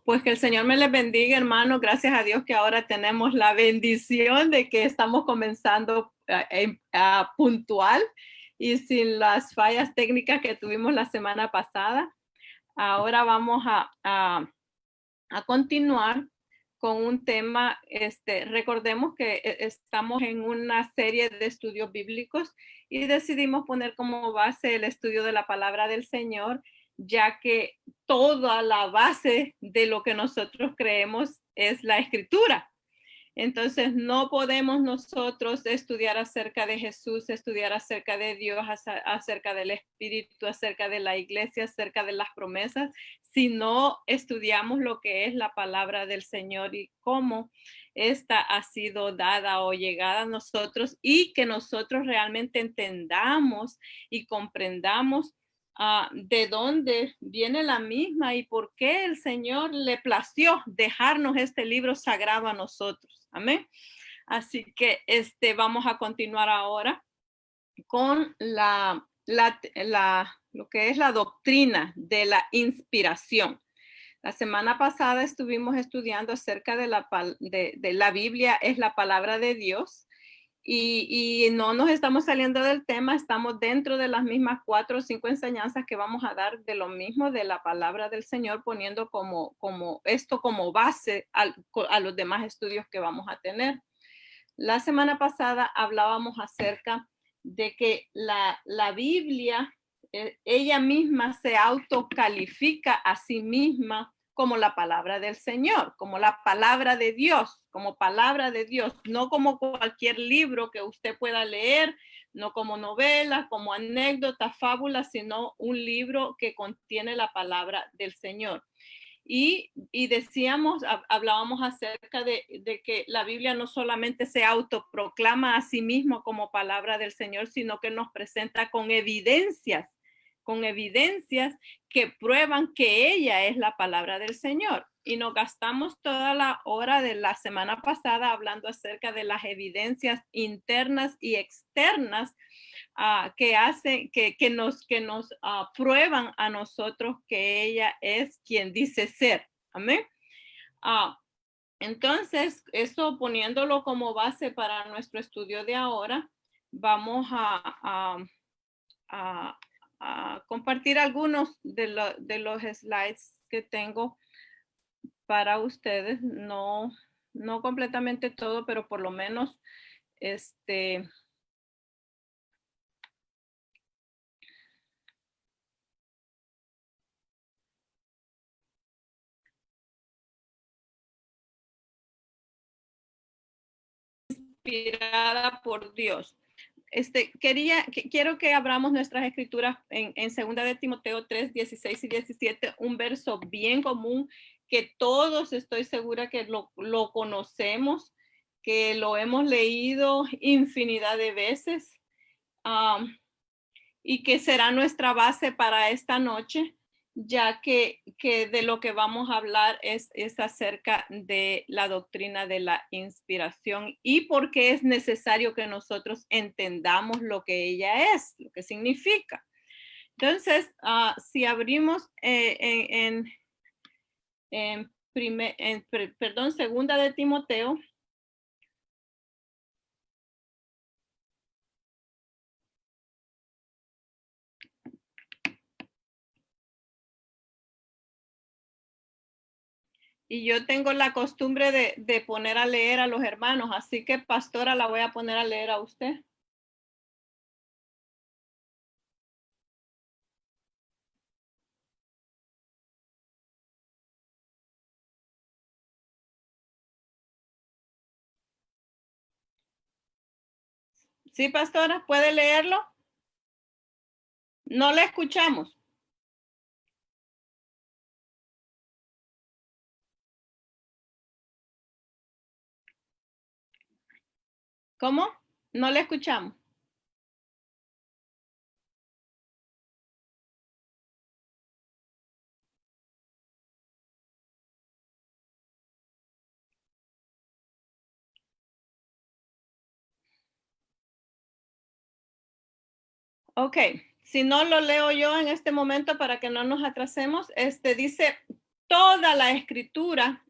Pues que el Señor me les bendiga, hermano. Gracias a Dios que ahora tenemos la bendición de que estamos comenzando puntual y sin las fallas técnicas que tuvimos la semana pasada. Ahora vamos a continuar con un tema. Recordemos que estamos en una serie de estudios bíblicos y decidimos poner como base el estudio de la palabra del Señor, ya que toda la base de lo que nosotros creemos es la escritura. Entonces, no podemos nosotros estudiar acerca de Jesús, estudiar acerca de Dios, acerca del Espíritu, acerca de la iglesia, acerca de las promesas, si no estudiamos lo que es la palabra del Señor y cómo esta ha sido dada o llegada a nosotros, y que nosotros realmente entendamos y comprendamos de dónde viene la misma y por qué el Señor le plació dejarnos este libro sagrado a nosotros. Amén. Así que vamos a continuar ahora con lo que es la doctrina de la inspiración. La semana pasada estuvimos estudiando acerca de la Biblia es la palabra de Dios. Y no nos estamos saliendo del tema, estamos dentro de las mismas 4 o 5 enseñanzas que vamos a dar de lo mismo de la palabra del Señor, poniendo esto como base a los demás estudios que vamos a tener. La semana pasada hablábamos acerca de que la Biblia, ella misma se autocalifica a sí misma como la palabra del Señor, como la palabra de Dios, como palabra de Dios, no como cualquier libro que usted pueda leer, no como novela, como anécdota, fábula, sino un libro que contiene la palabra del Señor. Y decíamos, hablábamos acerca de que la Biblia no solamente se autoproclama a sí mismo como palabra del Señor, sino que nos presenta con evidencias que prueban que ella es la palabra del Señor. Y nos gastamos toda la hora de la semana pasada hablando acerca de las evidencias internas y externas que hacen, que nos prueban a nosotros que ella es quien dice ser. Amén. Entonces, eso poniéndolo como base para nuestro estudio de ahora, vamos a compartir algunos de los slides que tengo para ustedes. No completamente todo, pero por lo menos inspirada por Dios. Quiero que abramos nuestras escrituras en 2 de Timoteo 3, 16 y 17, un verso bien común que todos estoy segura que lo conocemos, que lo hemos leído infinidad de veces, y que será nuestra base para esta noche, ya que de lo que vamos a hablar es acerca de la doctrina de la inspiración y por qué es necesario que nosotros entendamos lo que ella es, lo que significa. Entonces, si abrimos segunda de Timoteo. Y yo tengo la costumbre de poner a leer a los hermanos, así que pastora, la voy a poner a leer a usted. ¿Sí, pastora? ¿Puede leerlo? No le escuchamos. ¿Cómo? No le escuchamos. Ok, Si no lo leo yo en este momento para que no nos atrasemos, dice, toda la escritura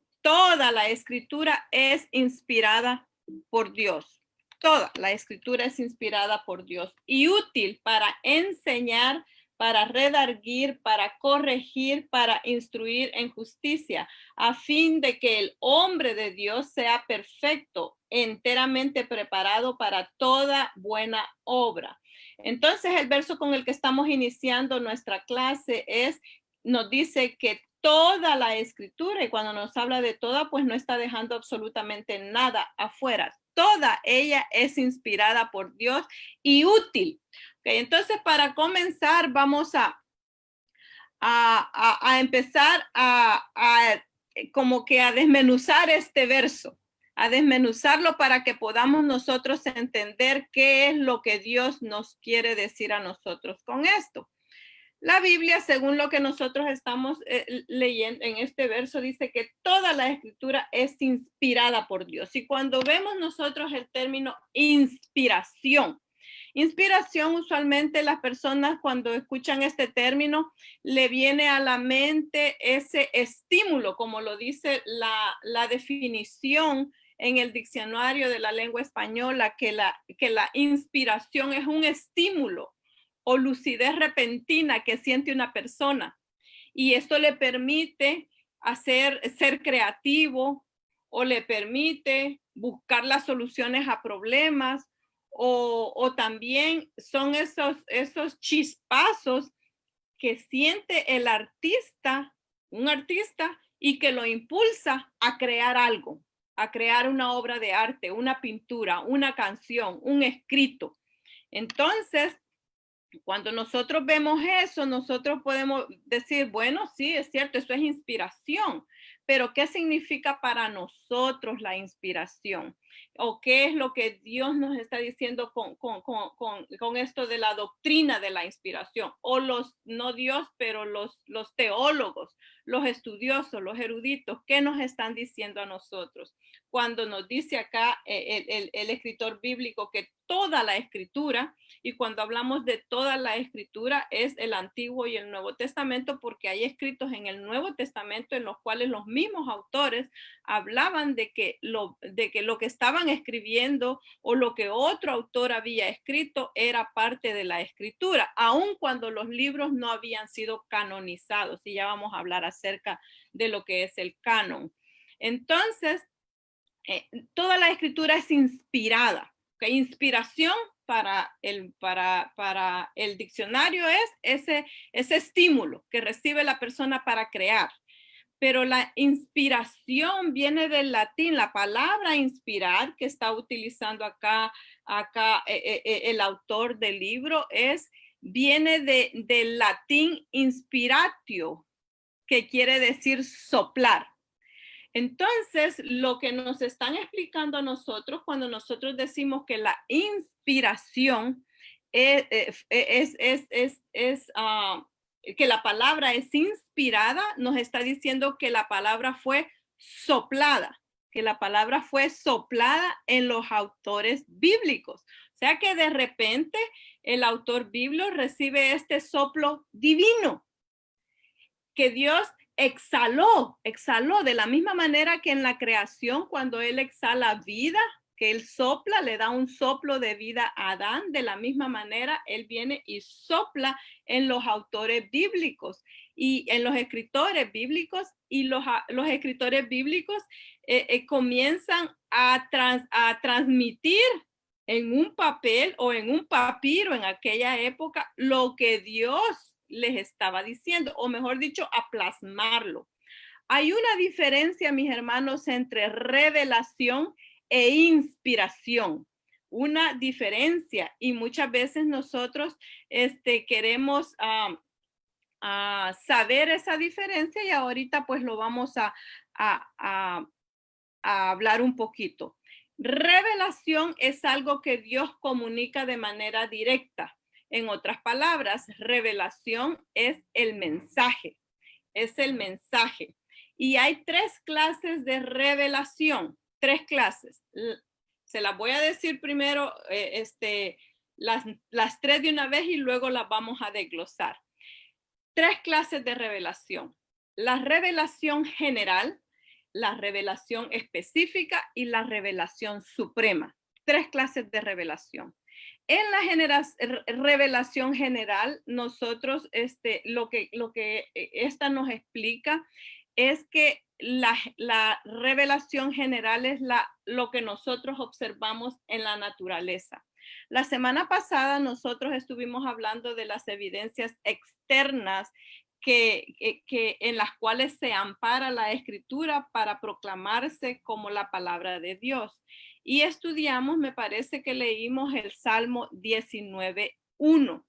es inspirada por Dios. Toda la escritura es inspirada por Dios y útil para enseñar, para redarguir, para corregir, para instruir en justicia, a fin de que el hombre de Dios sea perfecto, enteramente preparado para toda buena obra. Entonces, el verso con el que estamos iniciando nuestra clase nos dice que toda la escritura, y cuando nos habla de toda, pues no está dejando absolutamente nada afuera. Toda ella es inspirada por Dios y útil. Okay, entonces, para comenzar, vamos a empezar como que a desmenuzar este verso, a desmenuzarlo para que podamos nosotros entender qué es lo que Dios nos quiere decir a nosotros con esto. La Biblia, según lo que nosotros estamos leyendo en este verso, dice que toda la escritura es inspirada por Dios. Y cuando vemos nosotros el término inspiración, usualmente las personas cuando escuchan este término le viene a la mente ese estímulo, como lo dice la definición en el diccionario de la lengua española, que la inspiración es un estímulo o lucidez repentina que siente una persona. Y esto le permite ser creativo o le permite buscar las soluciones a problemas o también son esos chispazos que siente el artista, un artista, y que lo impulsa a crear algo, a crear una obra de arte, una pintura, una canción, un escrito. Entonces, cuando nosotros vemos eso, nosotros podemos decir, bueno, sí, es cierto, eso es inspiración, pero ¿qué significa para nosotros la inspiración? ¿O qué es lo que Dios nos está diciendo con esto de la doctrina de la inspiración? O no Dios, pero los teólogos, los estudiosos, los eruditos, ¿qué nos están diciendo a nosotros? Cuando nos dice acá el escritor bíblico que toda la escritura, y cuando hablamos de toda la escritura es el Antiguo y el Nuevo Testamento, porque hay escritos en el Nuevo Testamento en los cuales los mismos autores hablaban de que lo que estaban escribiendo o lo que otro autor había escrito era parte de la escritura, aun cuando los libros no habían sido canonizados. Y ya vamos a hablar acerca de lo que es el canon. Entonces, toda la escritura es inspirada. ¿Okay? Inspiración para el diccionario es ese estímulo que recibe la persona para crear. Pero la inspiración viene del latín, la palabra inspirar que está utilizando acá el autor del libro viene del latín inspiratio, que quiere decir soplar. Entonces, lo que nos están explicando a nosotros cuando nosotros decimos que la inspiración que la palabra es inspirada, nos está diciendo que la palabra fue soplada, en los autores bíblicos. O sea que de repente el autor bíblico recibe este soplo divino que Dios exhaló de la misma manera que en la creación, cuando él exhala vida, que él sopla, le da un soplo de vida a Adán, de la misma manera él viene y sopla en los autores bíblicos y en los escritores bíblicos, y los escritores bíblicos comienzan a transmitir en un papel o en un papiro en aquella época lo que Dios les estaba diciendo, o mejor dicho, a plasmarlo. Hay una diferencia, mis hermanos, entre revelación e inspiración. Una diferencia, y muchas veces nosotros queremos saber esa diferencia, y ahorita pues lo vamos a hablar un poquito. Revelación es algo que Dios comunica de manera directa. En otras palabras, revelación es el mensaje. Y hay 3 clases de revelación, 3 clases. Se las voy a decir primero las tres de una vez y luego las vamos a desglosar. Tres clases de revelación. La revelación general, la revelación específica y la revelación suprema. Tres clases de revelación. En la revelación general, nosotros, lo que esta nos explica es que la revelación general es lo que nosotros observamos en la naturaleza. La semana pasada nosotros estuvimos hablando de las evidencias externas en las cuales se ampara la escritura para proclamarse como la palabra de Dios. Y estudiamos, me parece que leímos el Salmo 19:1.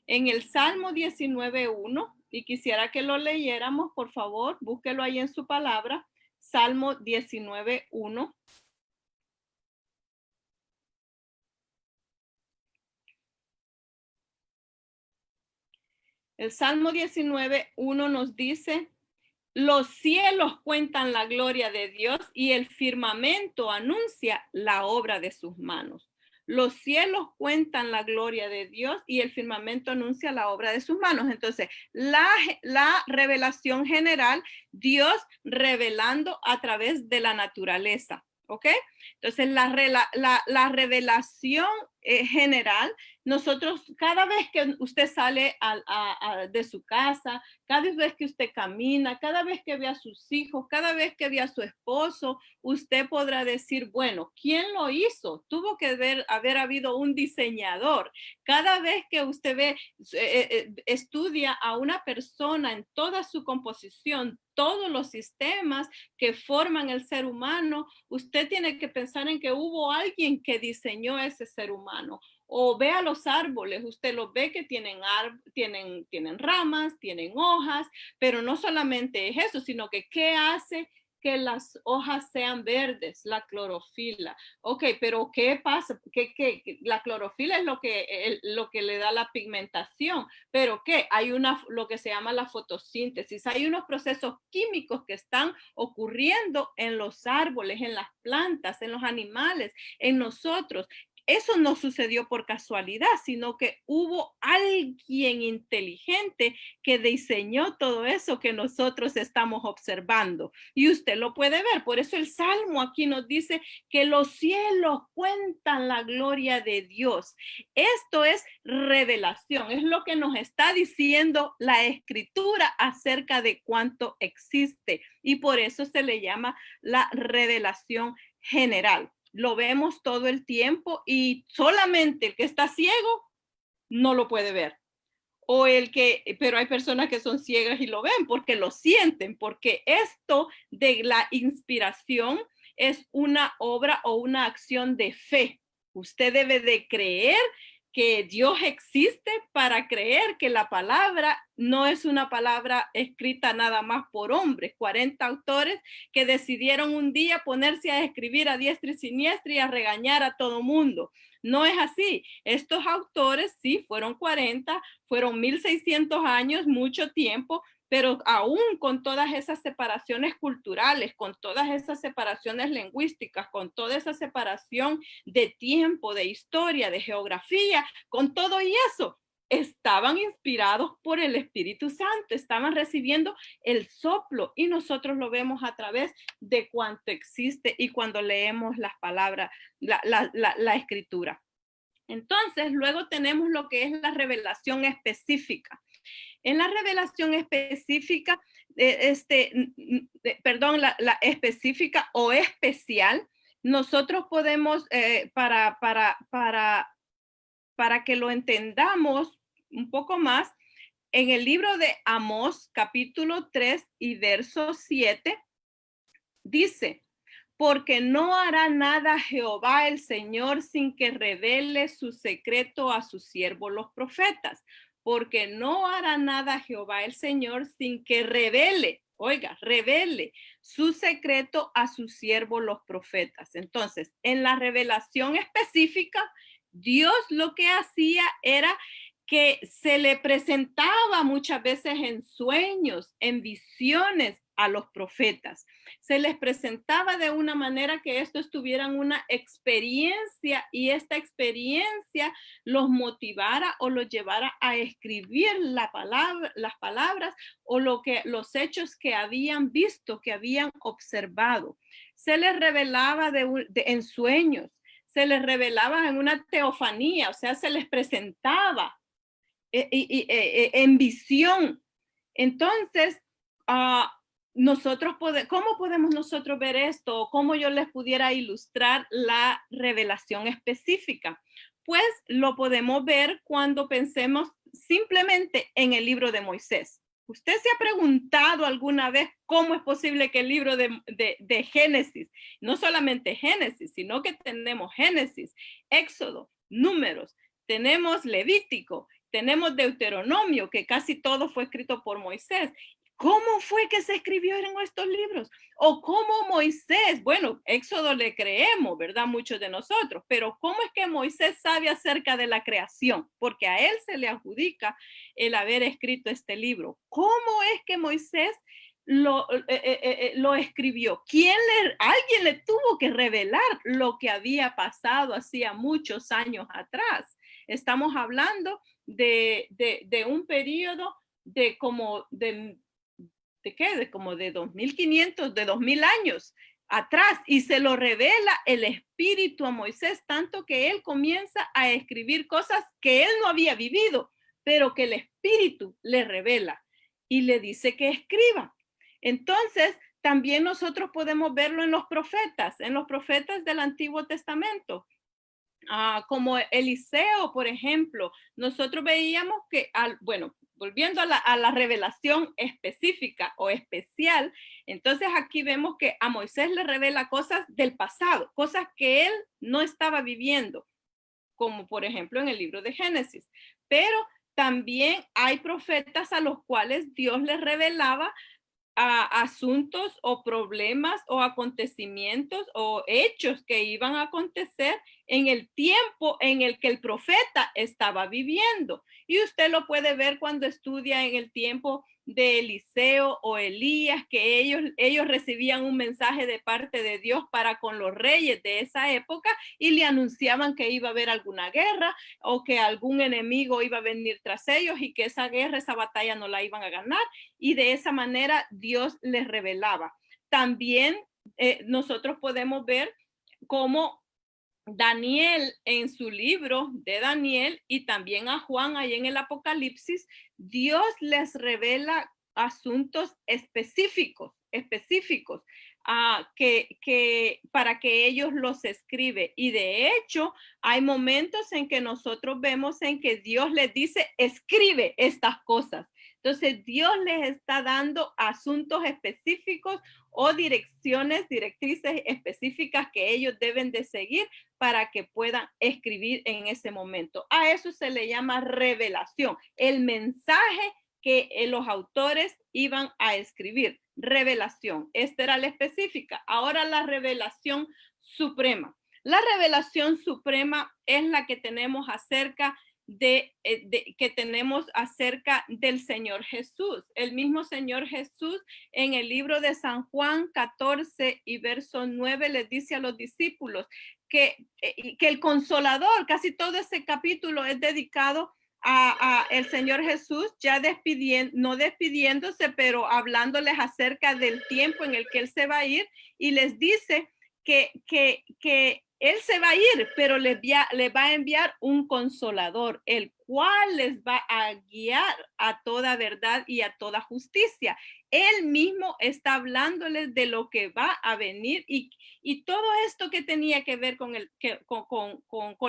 En el Salmo 19:1, y quisiera que lo leyéramos, por favor, búsquelo ahí en su palabra, Salmo 19:1. El Salmo 19:1 nos dice, los cielos cuentan la gloria de Dios y el firmamento anuncia la obra de sus manos. Los cielos cuentan la gloria de Dios y el firmamento anuncia la obra de sus manos. Entonces, la revelación general, Dios revelando a través de la naturaleza. ¿Ok? Entonces, la revelación general, nosotros, cada vez que usted sale de su casa, cada vez que usted camina, cada vez que ve a sus hijos, cada vez que ve a su esposo, usted podrá decir, bueno, ¿quién lo hizo? Tuvo que haber habido un diseñador. Cada vez que usted estudia a una persona en toda su composición, todos los sistemas que forman el ser humano, usted tiene que pensar en que hubo alguien que diseñó ese ser humano. O vea los árboles, usted los ve que tienen ramas, tienen hojas, pero no solamente es eso, sino que ¿qué hace que las hojas sean verdes? La clorofila. Ok, pero ¿qué pasa? La clorofila es lo que le da la pigmentación, pero ¿qué? Hay lo que se llama la fotosíntesis. Hay unos procesos químicos que están ocurriendo en los árboles, en las plantas, en los animales, en nosotros. Eso no sucedió por casualidad, sino que hubo alguien inteligente que diseñó todo eso que nosotros estamos observando. Y usted lo puede ver. Por eso el Salmo aquí nos dice que los cielos cuentan la gloria de Dios. Esto es revelación, es lo que nos está diciendo la escritura acerca de cuánto existe. Y por eso se le llama la revelación general. Lo vemos todo el tiempo y solamente el que está ciego no lo puede ver. Pero hay personas que son ciegas y lo ven porque lo sienten, porque esto de la inspiración es una obra o una acción de fe. Usted debe de creer que Dios existe para creer que la palabra no es una palabra escrita nada más por hombres. 40 autores que decidieron un día ponerse a escribir a diestra y siniestra y a regañar a todo mundo. No es así. Estos autores, sí, fueron 40, fueron 1600 años, mucho tiempo, pero aún con todas esas separaciones culturales, con todas esas separaciones lingüísticas, con toda esa separación de tiempo, de historia, de geografía, con todo y eso, estaban inspirados por el Espíritu Santo, estaban recibiendo el soplo y nosotros lo vemos a través de cuánto existe y cuando leemos las palabras, la escritura. Entonces, luego tenemos lo que es la revelación específica. En la revelación específica, la específica o especial, nosotros podemos, para que lo entendamos un poco más, en el libro de Amós, capítulo 3 y verso 7, dice, porque no hará nada Jehová el Señor sin que revele su secreto a sus siervos los profetas. Porque no hará nada Jehová el Señor sin que revele su secreto a sus siervos los profetas. Entonces, en la revelación específica, Dios lo que hacía era que se le presentaba muchas veces en sueños, en visiones a los profetas. Se les presentaba de una manera que estos tuvieran una experiencia y esta experiencia los motivara o los llevara a escribir las palabras o los hechos que habían visto, que habían observado. Se les revelaba en sueños, se les revelaba en una teofanía, o sea, se les presentaba en visión. Entonces, ¿cómo podemos nosotros ver esto? ¿Cómo yo les pudiera ilustrar la revelación específica? Pues lo podemos ver cuando pensemos simplemente en el libro de Moisés. ¿Usted se ha preguntado alguna vez cómo es posible que el libro de Génesis, no solamente Génesis, sino que tenemos Génesis, Éxodo, Números, tenemos Levítico, tenemos Deuteronomio, que casi todo fue escrito por Moisés? ¿Cómo fue que se escribieron estos libros? O cómo Moisés, bueno, Éxodo le creemos, ¿verdad? Muchos de nosotros, pero ¿cómo es que Moisés sabe acerca de la creación? Porque a él se le adjudica el haber escrito este libro. ¿Cómo es que Moisés lo escribió? Alguien le tuvo que revelar lo que había pasado hacía muchos años atrás. Estamos hablando de un periodo de como de 2500, de 2000 años atrás, y se lo revela el Espíritu a Moisés, tanto que él comienza a escribir cosas que él no había vivido, pero que el Espíritu le revela y le dice que escriba. Entonces, también nosotros podemos verlo en los profetas del Antiguo Testamento. Como Eliseo, por ejemplo, nosotros veíamos que, volviendo a la revelación específica o especial, entonces aquí vemos que a Moisés le revela cosas del pasado, cosas que él no estaba viviendo, como por ejemplo en el libro de Génesis. Pero también hay profetas a los cuales Dios les revelaba asuntos o problemas o acontecimientos o hechos que iban a acontecer en el tiempo en el que el profeta estaba viviendo. Y usted lo puede ver cuando estudia en el tiempo de Eliseo o Elías, que ellos recibían un mensaje de parte de Dios para con los reyes de esa época y le anunciaban que iba a haber alguna guerra o que algún enemigo iba a venir tras ellos y que esa guerra, esa batalla no la iban a ganar, y de esa manera Dios les revelaba. También nosotros podemos ver cómo Daniel en su libro de Daniel y también a Juan ahí en el Apocalipsis, Dios les revela asuntos específicos para que ellos los escribe. Y de hecho, hay momentos en que nosotros vemos en que Dios les dice, escribe estas cosas. Entonces, Dios les está dando asuntos específicos o directrices específicas que ellos deben de seguir para que puedan escribir en ese momento. A eso se le llama revelación, el mensaje que los autores iban a escribir. Revelación. Esta era la específica. Ahora la revelación suprema. La revelación suprema es la que tenemos acerca del Señor Jesús. El mismo Señor Jesús en el libro de San Juan 14 y verso 9 les dice a los discípulos que el Consolador, casi todo ese capítulo es dedicado a el Señor Jesús, ya no despidiéndose, pero hablándoles acerca del tiempo en el que Él se va a ir, y les dice que Él se va a ir, pero les va a enviar un Consolador, el cual les va a guiar a toda verdad y a toda justicia. Él mismo está hablándoles de lo que va a venir y todo esto que tenía que ver con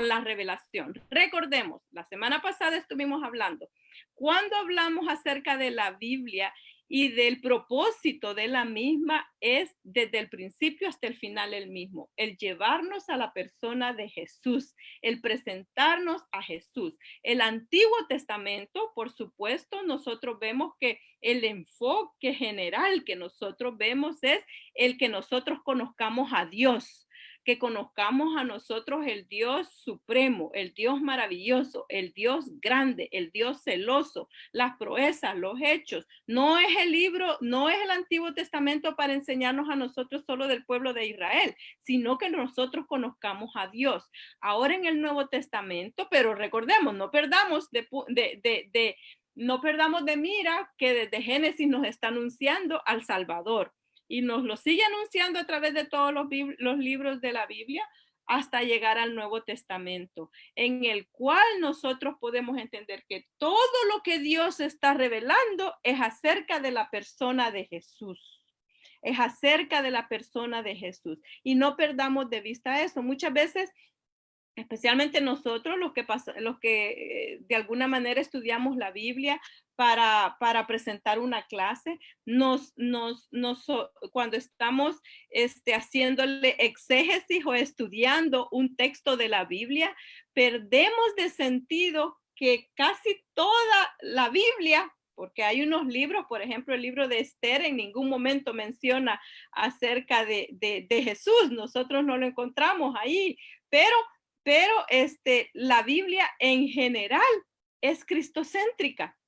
la revelación. Recordemos, la semana pasada estuvimos hablando, cuando hablamos acerca de la Biblia y del propósito de la misma, es desde el principio hasta el final el mismo, el llevarnos a la persona de Jesús, el presentarnos a Jesús. El Antiguo Testamento, por supuesto, nosotros vemos que el enfoque general que nosotros vemos es el que nosotros conozcamos a Dios. que conozcamos a nosotros el Dios supremo, el Dios maravilloso, el Dios grande, el Dios celoso, las proezas, los hechos. No es el libro, no es el Antiguo Testamento para enseñarnos a nosotros solo del pueblo de Israel, sino que nosotros conozcamos a Dios. Ahora en el Nuevo Testamento, pero recordemos, no perdamos de mira que desde Génesis nos está anunciando al Salvador y nos lo sigue anunciando a través de todos los libros de la Biblia hasta llegar al Nuevo Testamento, en el cual nosotros podemos entender que todo lo que Dios está revelando es acerca de la persona de Jesús. Es acerca de la persona de Jesús. Y no perdamos de vista eso. Muchas veces, especialmente nosotros, los que de alguna manera estudiamos la Biblia para presentar una clase, cuando estamos haciéndole exégesis o estudiando un texto de la Biblia, perdemos de sentido que casi toda la Biblia, porque hay unos libros, por ejemplo, el libro de Esther en ningún momento menciona acerca de Jesús, nosotros no lo encontramos ahí, pero la Biblia en general es cristocéntrica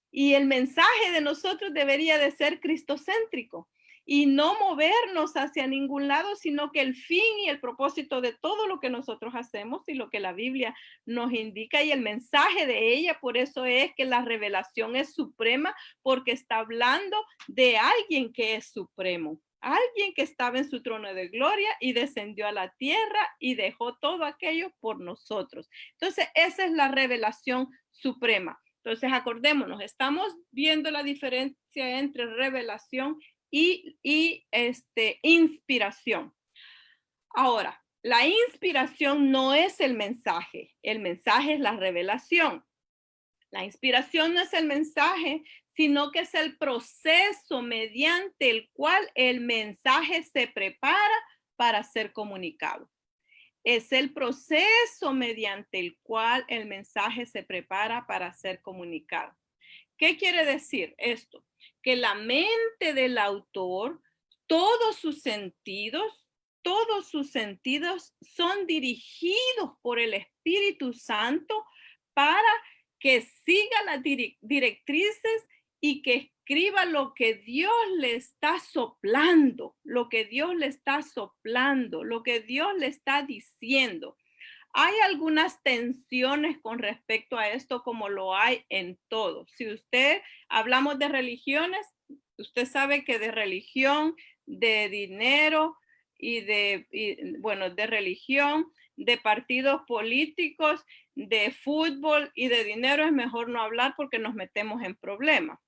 y el mensaje de nosotros debería de ser cristocéntrico y no movernos hacia ningún lado, sino que el fin y el propósito de todo lo que nosotros hacemos y lo que la Biblia nos indica y el mensaje de ella, por eso es que la revelación es suprema, porque está hablando de alguien que es supremo. Alguien que estaba en su trono de gloria y descendió a la tierra y dejó todo aquello por nosotros. Entonces, esa es la revelación suprema. Entonces, acordémonos, estamos viendo la diferencia entre revelación y inspiración. Ahora, la inspiración no es el mensaje es la revelación. La inspiración no es el mensaje, sino que es el proceso mediante el cual el mensaje se prepara para ser comunicado. Es el proceso mediante el cual el mensaje se prepara para ser comunicado. ¿Qué quiere decir esto? Que la mente del autor, todos sus sentidos son dirigidos por el Espíritu Santo para que siga las directrices y que escriba lo que Dios le está soplando, lo que Dios le está diciendo. Hay algunas tensiones con respecto a esto, como lo hay en todo. Si hablamos de religiones, usted sabe que de religión, de dinero de religión, de partidos políticos, de fútbol y de dinero es mejor no hablar porque nos metemos en problemas.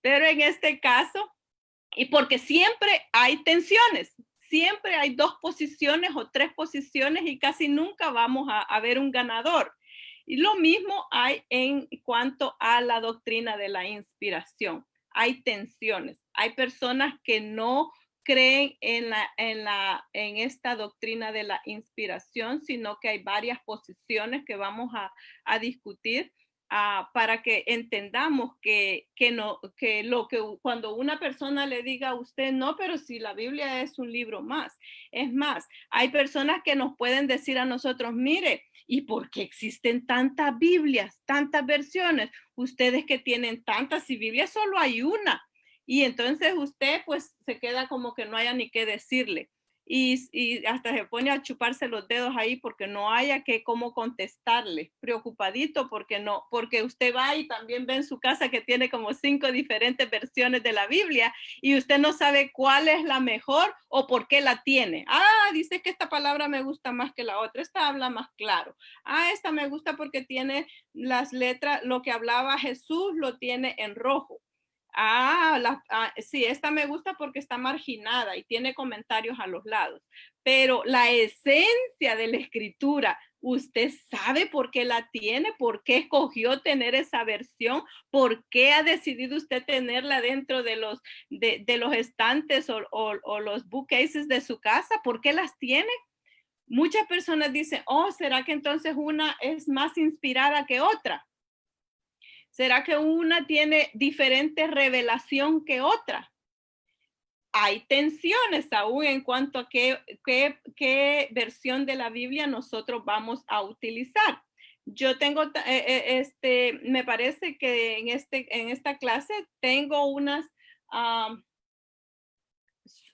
Pero en este caso, y porque siempre hay tensiones, siempre hay 2 posiciones o 3 posiciones y casi nunca vamos a ver un ganador. Y lo mismo hay en cuanto a la doctrina de la inspiración. Hay tensiones. Hay personas que no creen en esta doctrina de la inspiración, sino que hay varias posiciones que vamos a discutir. Para que entendamos cuando una persona le diga a usted, no, pero si la Biblia es un libro más. Es más, hay personas que nos pueden decir a nosotros, mire, ¿y por qué existen tantas Biblias, tantas versiones? Ustedes que tienen tantas, y Biblia solo hay una. Y entonces usted pues se queda como que no haya ni qué decirle. Y hasta se pone a chuparse los dedos ahí porque no haya cómo contestarle, preocupadito porque usted va y también ve en su casa que tiene como 5 diferentes versiones de la Biblia y usted no sabe cuál es la mejor o por qué la tiene. Dice que esta palabra me gusta más que la otra, esta habla más claro. Esta me gusta porque tiene las letras, lo que hablaba Jesús lo tiene en rojo. Sí, esta me gusta porque está marginada y tiene comentarios a los lados. Pero la esencia de la escritura, ¿usted sabe por qué la tiene? ¿Por qué escogió tener esa versión? ¿Por qué ha decidido usted tenerla dentro de los estantes o los bookcases de su casa? ¿Por qué las tiene? Muchas personas dicen, ¿será que entonces una es más inspirada que otra? ¿Será que una tiene diferente revelación que otra? hay tensiones aún en cuanto a qué versión de la Biblia nosotros vamos a utilizar. Yo tengo, me parece que en esta clase tengo unas,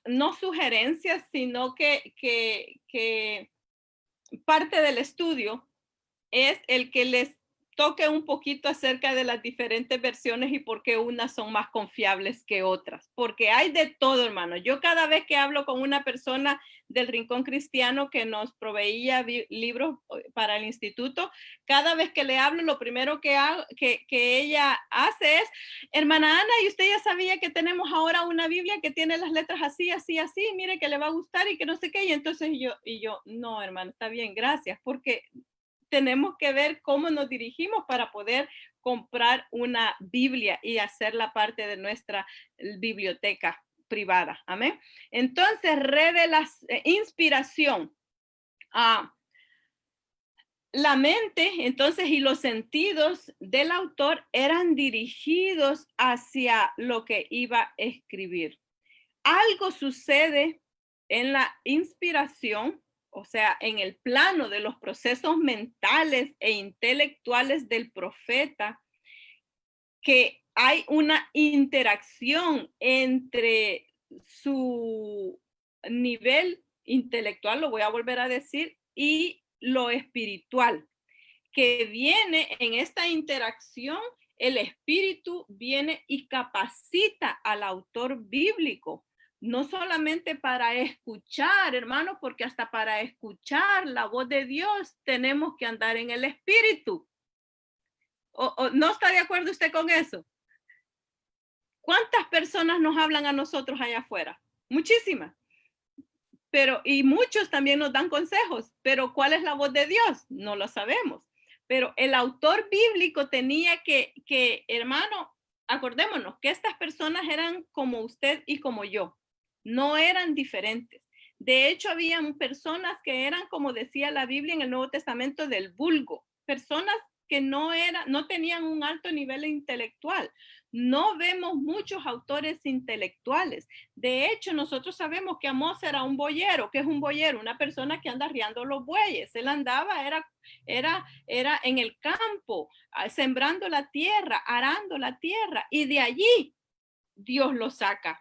no sugerencias, sino que parte del estudio es el que les toque un poquito acerca de las diferentes versiones y por qué unas son más confiables que otras. Porque hay de todo, hermano. Yo cada vez que hablo con una persona del Rincón Cristiano que nos proveía libros para el instituto, cada vez que le hablo, lo primero que ella hace es, hermana Ana, ¿y usted ya sabía que tenemos ahora una Biblia que tiene las letras así, así, así? Mire que le va a gustar y que no sé qué. Y entonces yo, no, hermano, está bien, gracias, porque tenemos que ver cómo nos dirigimos para poder comprar una Biblia y hacerla parte de nuestra biblioteca privada. Amén. Entonces, inspiración. La mente, entonces, y los sentidos del autor eran dirigidos hacia lo que iba a escribir. Algo sucede en la inspiración, o sea, en el plano de los procesos mentales e intelectuales del profeta, que hay una interacción entre su nivel intelectual, lo voy a volver a decir, y lo espiritual, que viene en esta interacción, el espíritu viene y capacita al autor bíblico, no solamente para escuchar, hermano, porque hasta para escuchar la voz de Dios tenemos que andar en el espíritu. ¿O no está de acuerdo usted con eso? ¿Cuántas personas nos hablan a nosotros allá afuera? Muchísimas. Pero, y muchos también nos dan consejos, pero ¿cuál es la voz de Dios? No lo sabemos. Pero el autor bíblico tenía que, hermano, acordémonos que estas personas eran como usted y como yo, no eran diferentes. De hecho, habían personas que eran, como decía la Biblia en el Nuevo Testamento, del vulgo, personas que no tenían un alto nivel intelectual. No vemos muchos autores intelectuales. De hecho, nosotros sabemos que Amós era un boyero. ¿Qué es un boyero? Una persona que anda arriando los bueyes. Él andaba, era en el campo, sembrando la tierra, arando la tierra, y de allí Dios lo saca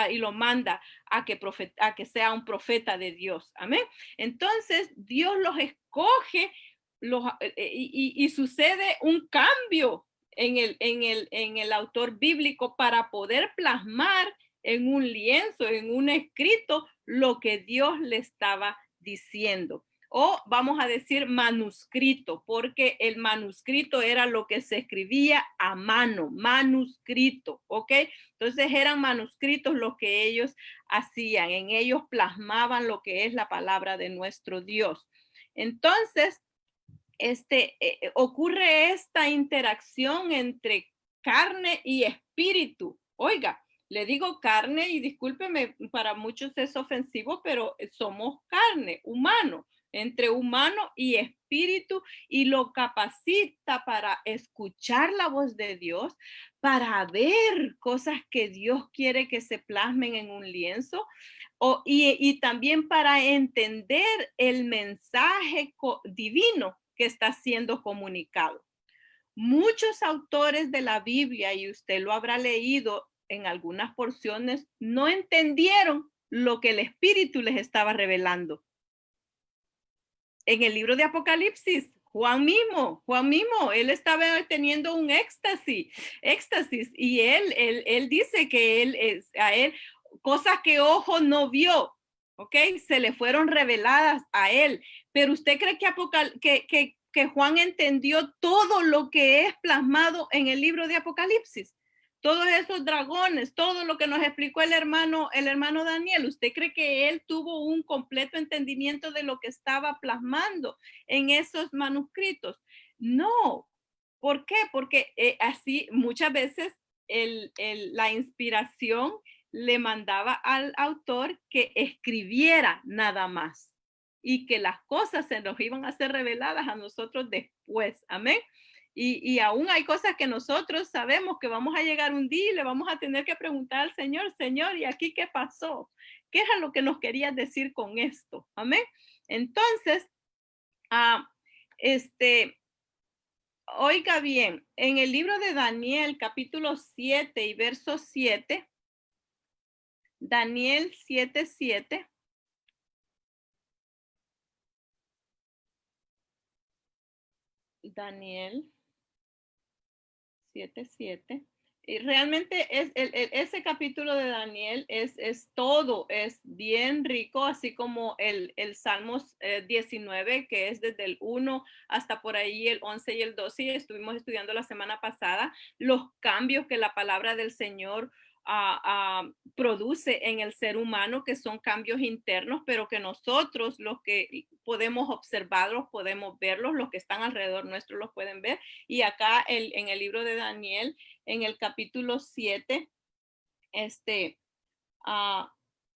y lo manda a que sea un profeta de Dios. Amén. Entonces, Dios los escoge y sucede un cambio en el autor bíblico para poder plasmar en un lienzo, en un escrito, lo que Dios le estaba diciendo. O vamos a decir manuscrito, porque el manuscrito era lo que se escribía a mano, manuscrito, ¿ok? Entonces eran manuscritos lo que ellos hacían, en ellos plasmaban lo que es la palabra de nuestro Dios. Entonces, ocurre esta interacción entre carne y espíritu. Oiga, le digo carne y discúlpeme, para muchos es ofensivo, pero somos carne, humano, entre humano y espíritu, y lo capacita para escuchar la voz de Dios, para ver cosas que Dios quiere que se plasmen en un lienzo, y también para entender el mensaje divino que está siendo comunicado. Muchos autores de la Biblia, y usted lo habrá leído en algunas porciones, no entendieron lo que el Espíritu les estaba revelando. En el libro de Apocalipsis, Juan mismo, él estaba teniendo un éxtasis, y él dice que a él, cosas que ojo no vio, ¿ok? Se le fueron reveladas a él. Pero usted cree que Juan entendió todo lo que es plasmado en el libro de Apocalipsis, todos esos dragones, todo lo que nos explicó el hermano Daniel. ¿Usted cree que él tuvo un completo entendimiento de lo que estaba plasmando en esos manuscritos? No. ¿Por qué? Porque así muchas veces la inspiración le mandaba al autor que escribiera nada más y que las cosas se nos iban a ser reveladas a nosotros después. Amén. Y aún hay cosas que nosotros sabemos que vamos a llegar un día y le vamos a tener que preguntar al Señor, Señor, ¿y aquí qué pasó? ¿Qué era lo que nos querías decir con esto? Amén. Entonces, oiga bien, en el libro de Daniel, capítulo 7 y verso 7, Daniel 7:7. Daniel 7:7. Y realmente ese capítulo de Daniel es todo, es bien rico, así como el Salmos 19, que es desde el 1 hasta por ahí el 11 y el 12, y estuvimos estudiando la semana pasada los cambios que la palabra del Señor produce en el ser humano, que son cambios internos, pero que nosotros los que podemos observarlos, podemos verlos, los que están alrededor nuestro los pueden ver. Y acá en el libro de Daniel, en el capítulo 7,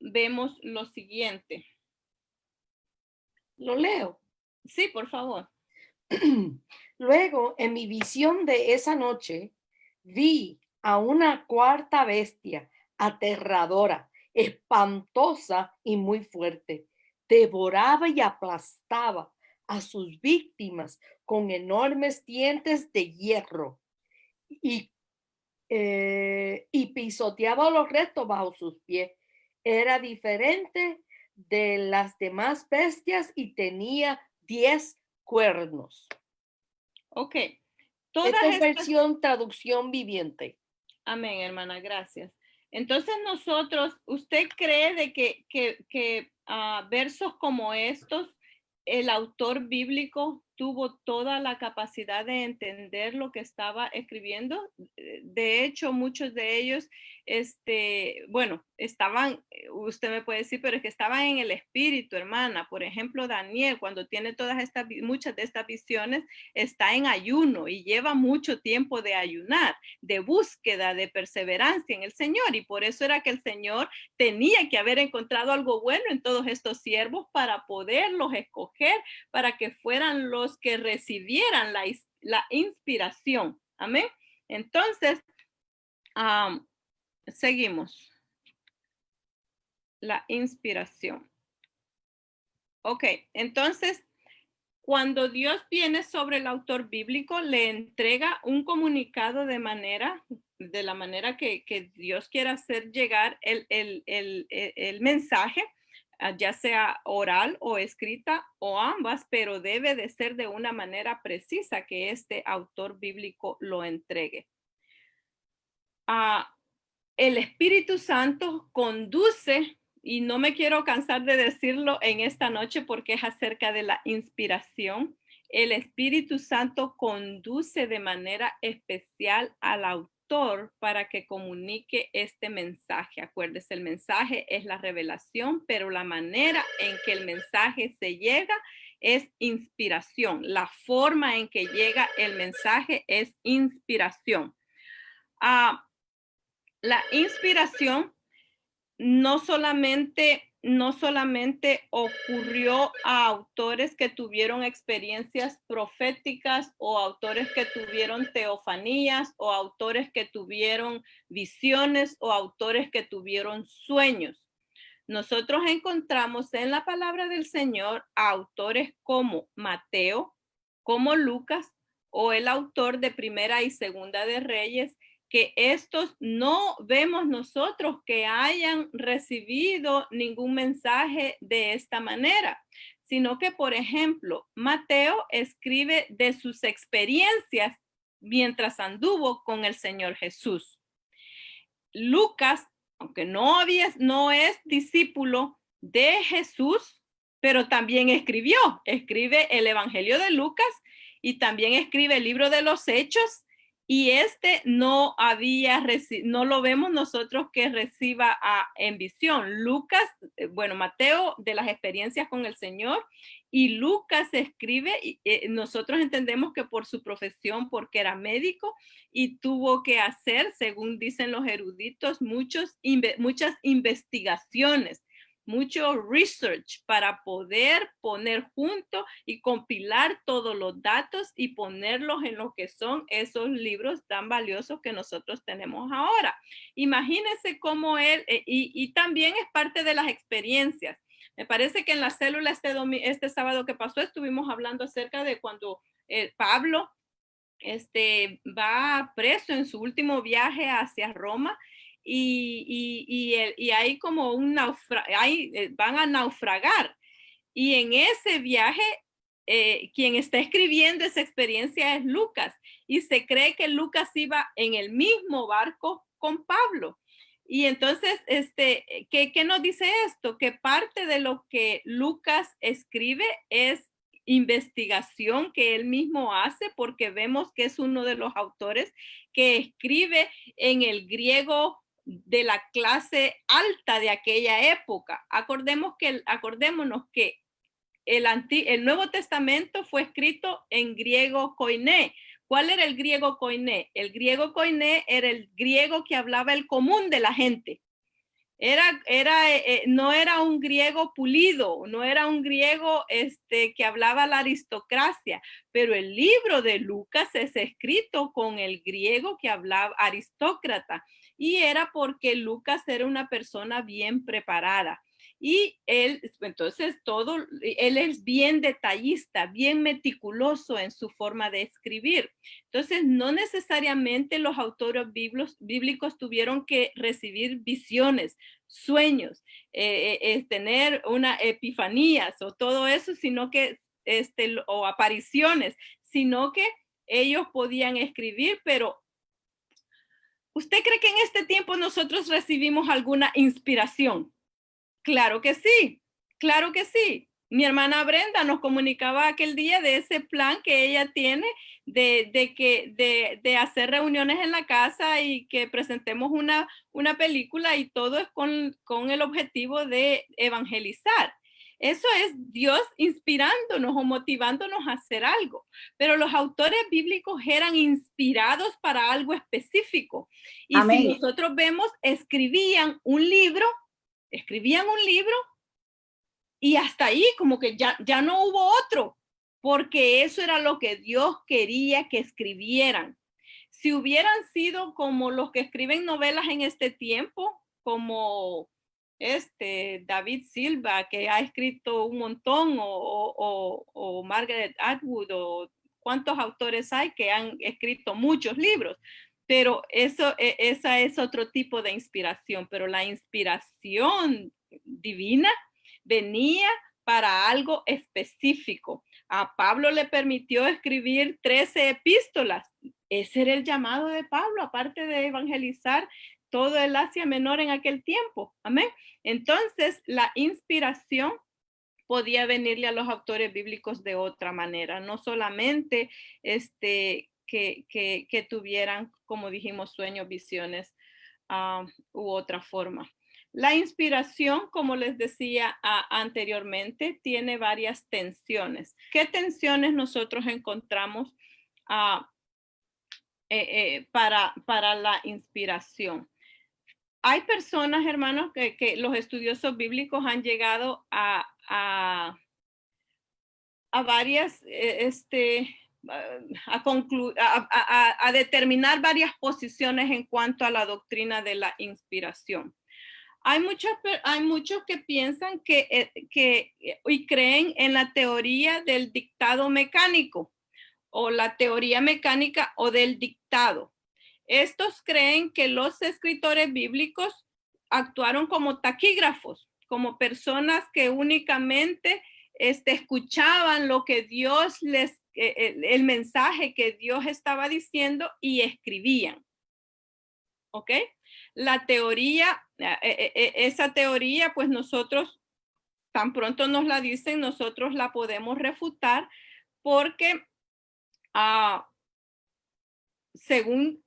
vemos lo siguiente. Lo leo. Sí, por favor. Luego, en mi visión de esa noche, vi a una cuarta bestia aterradora, espantosa y muy fuerte. Devoraba y aplastaba a sus víctimas con enormes dientes de hierro y pisoteaba los restos bajo sus pies. Era diferente de las demás bestias y tenía 10 cuernos. Ok. Esta es versión traducción viviente. Amén, hermana, gracias. Entonces nosotros, ¿usted cree de que versos como estos, el autor bíblico tuvo toda la capacidad de entender lo que estaba escribiendo? De hecho, muchos de ellos, bueno, estaban, usted me puede decir, pero es que estaban en el espíritu, hermana. Por ejemplo, Daniel, cuando tiene muchas de estas visiones, está en ayuno y lleva mucho tiempo de ayunar, de búsqueda, de perseverancia en el Señor. Y por eso era que el Señor tenía que haber encontrado algo bueno en todos estos siervos para poderlos escoger, para que fueran los que recibieran la inspiración. Amén. Entonces, seguimos. La inspiración. Ok, entonces, cuando Dios viene sobre el autor bíblico, le entrega un comunicado de la manera que Dios quiera hacer llegar el mensaje, ya sea oral o escrita o ambas, pero debe de ser de una manera precisa que este autor bíblico lo entregue. El Espíritu Santo conduce, y no me quiero cansar de decirlo en esta noche porque es acerca de la inspiración. El Espíritu Santo conduce de manera especial al autor para que comunique este mensaje. Acuérdese, el mensaje es la revelación, pero la manera en que el mensaje se llega es inspiración. La forma en que llega el mensaje es inspiración. La inspiración no solamente ocurrió a autores que tuvieron experiencias proféticas o autores que tuvieron teofanías o autores que tuvieron visiones o autores que tuvieron sueños. Nosotros encontramos en la palabra del Señor a autores como Mateo, como Lucas o el autor de Primera y Segunda de Reyes, que estos no vemos nosotros que hayan recibido ningún mensaje de esta manera, sino que, por ejemplo, Mateo escribe de sus experiencias mientras anduvo con el Señor Jesús. Lucas, aunque no es discípulo de Jesús, pero también escribe el Evangelio de Lucas y también escribe el libro de los Hechos, y no lo vemos nosotros que reciba en visión. Lucas, Mateo de las experiencias con el Señor, y Lucas escribe, nosotros entendemos que por su profesión, porque era médico y tuvo que hacer, según dicen los eruditos, muchas investigaciones mucho research para poder poner junto y compilar todos los datos y ponerlos en lo que son esos libros tan valiosos que nosotros tenemos ahora. Imagínense cómo él, y también es parte de las experiencias. Me parece que en la célula este sábado que pasó estuvimos hablando acerca de cuando Pablo va preso en su último viaje hacia Roma y hay como van a naufragar. Y en ese viaje, quien está escribiendo esa experiencia es Lucas. Y se cree que Lucas iba en el mismo barco con Pablo. Y entonces, ¿qué nos dice esto? Que parte de lo que Lucas escribe es investigación que él mismo hace, porque vemos que es uno de los autores que escribe en el griego de la clase alta de aquella época. Acordémonos que el Nuevo Testamento fue escrito en griego koiné. ¿Cuál era el griego koiné? El griego koiné era el griego que hablaba el común de la gente. No era un griego pulido, no era un griego que hablaba la aristocracia, pero el libro de Lucas es escrito con el griego que hablaba aristócrata, y era porque Lucas era una persona bien preparada. Y él es bien detallista, bien meticuloso en su forma de escribir. Entonces, no necesariamente los autores bíblicos tuvieron que recibir visiones, sueños, tener una epifanías o todo eso, sino que, o apariciones, sino que ellos podían escribir. Pero ¿usted cree que en este tiempo nosotros recibimos alguna inspiración? Claro que sí, claro que sí. Mi hermana Brenda nos comunicaba aquel día de ese plan que ella tiene de hacer reuniones en la casa y que presentemos una película, y todo es con el objetivo de evangelizar. Eso es Dios inspirándonos o motivándonos a hacer algo. Pero los autores bíblicos eran inspirados para algo específico. Y Amén. si nosotros vemos, escribían un libro y hasta ahí, como que ya no hubo otro, porque eso era lo que Dios quería que escribieran. Si hubieran sido como los que escriben novelas en este tiempo, como David Silva, que ha escrito un montón, o Margaret Atwood, o cuántos autores hay que han escrito muchos libros. Pero esa es otro tipo de inspiración, pero la inspiración divina venía para algo específico. A Pablo le permitió escribir 13 epístolas. Ese era el llamado de Pablo, aparte de evangelizar todo el Asia Menor en aquel tiempo. Amén. Entonces, la inspiración podía venirle a los autores bíblicos de otra manera, no solamente que tuvieran, como dijimos, sueños, visiones u otra forma. La inspiración, como les decía anteriormente, tiene varias tensiones. ¿Qué tensiones nosotros encontramos para la inspiración? Hay personas, hermanos, que los estudiosos bíblicos han llegado a varias, a determinar varias posiciones en cuanto a la doctrina de la inspiración. Hay muchos que piensan y creen en la teoría del dictado mecánico, o la teoría mecánica o del dictado. Estos creen que los escritores bíblicos actuaron como taquígrafos, como personas que únicamente escuchaban lo que Dios el mensaje que Dios estaba diciendo, y escribían. ¿Ok? La teoría, esa teoría, pues nosotros, tan pronto nos la dicen, nosotros la podemos refutar, porque según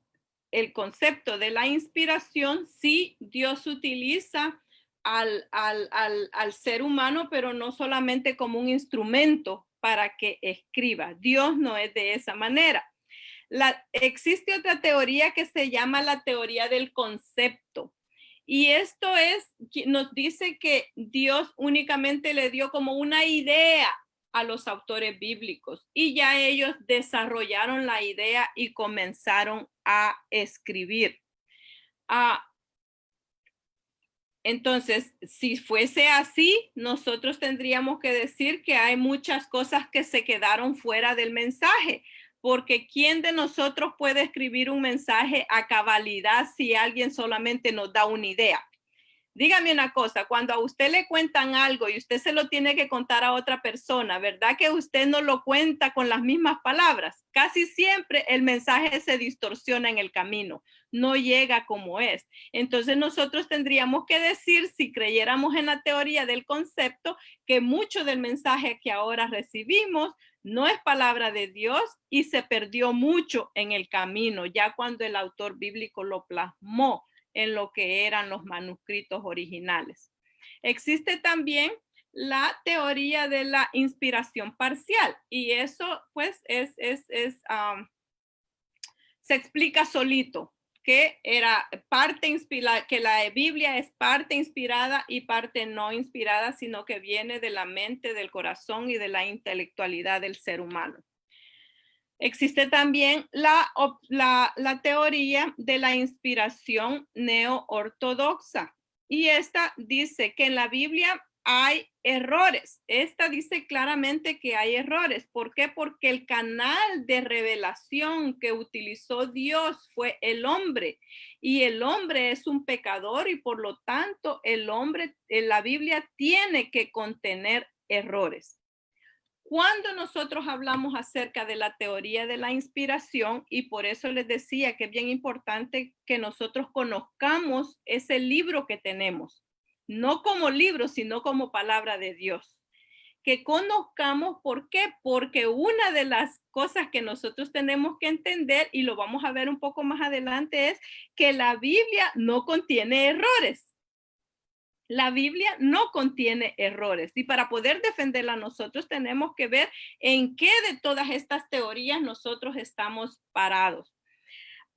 el concepto de la inspiración, sí, Dios utiliza al ser humano, pero no solamente como un instrumento para que escriba. Dios no es de esa manera. Existe otra teoría que se llama la teoría del concepto. Y esto nos dice que Dios únicamente le dio como una idea a los autores bíblicos y ya ellos desarrollaron la idea y comenzaron a escribir. Entonces, si fuese así, nosotros tendríamos que decir que hay muchas cosas que se quedaron fuera del mensaje, porque ¿quién de nosotros puede escribir un mensaje a cabalidad si alguien solamente nos da una idea? Dígame una cosa, cuando a usted le cuentan algo y usted se lo tiene que contar a otra persona, ¿verdad que usted no lo cuenta con las mismas palabras? Casi siempre el mensaje se distorsiona en el camino, no llega como es. Entonces nosotros tendríamos que decir, si creyéramos en la teoría del concepto, que mucho del mensaje que ahora recibimos no es palabra de Dios y se perdió mucho en el camino, ya cuando el autor bíblico lo plasmó en lo que eran los manuscritos originales. Existe también la teoría de la inspiración parcial y eso pues se explica solito, que era parte inspirada, que la Biblia es parte inspirada y parte no inspirada, sino que viene de la mente, del corazón y de la intelectualidad del ser humano. Existe también la teoría de la inspiración neo-ortodoxa y esta dice que en la Biblia hay errores. Esta dice claramente que hay errores. ¿Por qué? Porque el canal de revelación que utilizó Dios fue el hombre y el hombre es un pecador y por lo tanto el hombre en la Biblia tiene que contener errores. Cuando nosotros hablamos acerca de la teoría de la inspiración, y por eso les decía que es bien importante que nosotros conozcamos ese libro que tenemos, no como libro, sino como palabra de Dios. Que conozcamos, ¿por qué? Porque una de las cosas que nosotros tenemos que entender, y lo vamos a ver un poco más adelante, es que la Biblia no contiene errores. La Biblia no contiene errores y para poder defenderla nosotros tenemos que ver en qué de todas estas teorías nosotros estamos parados.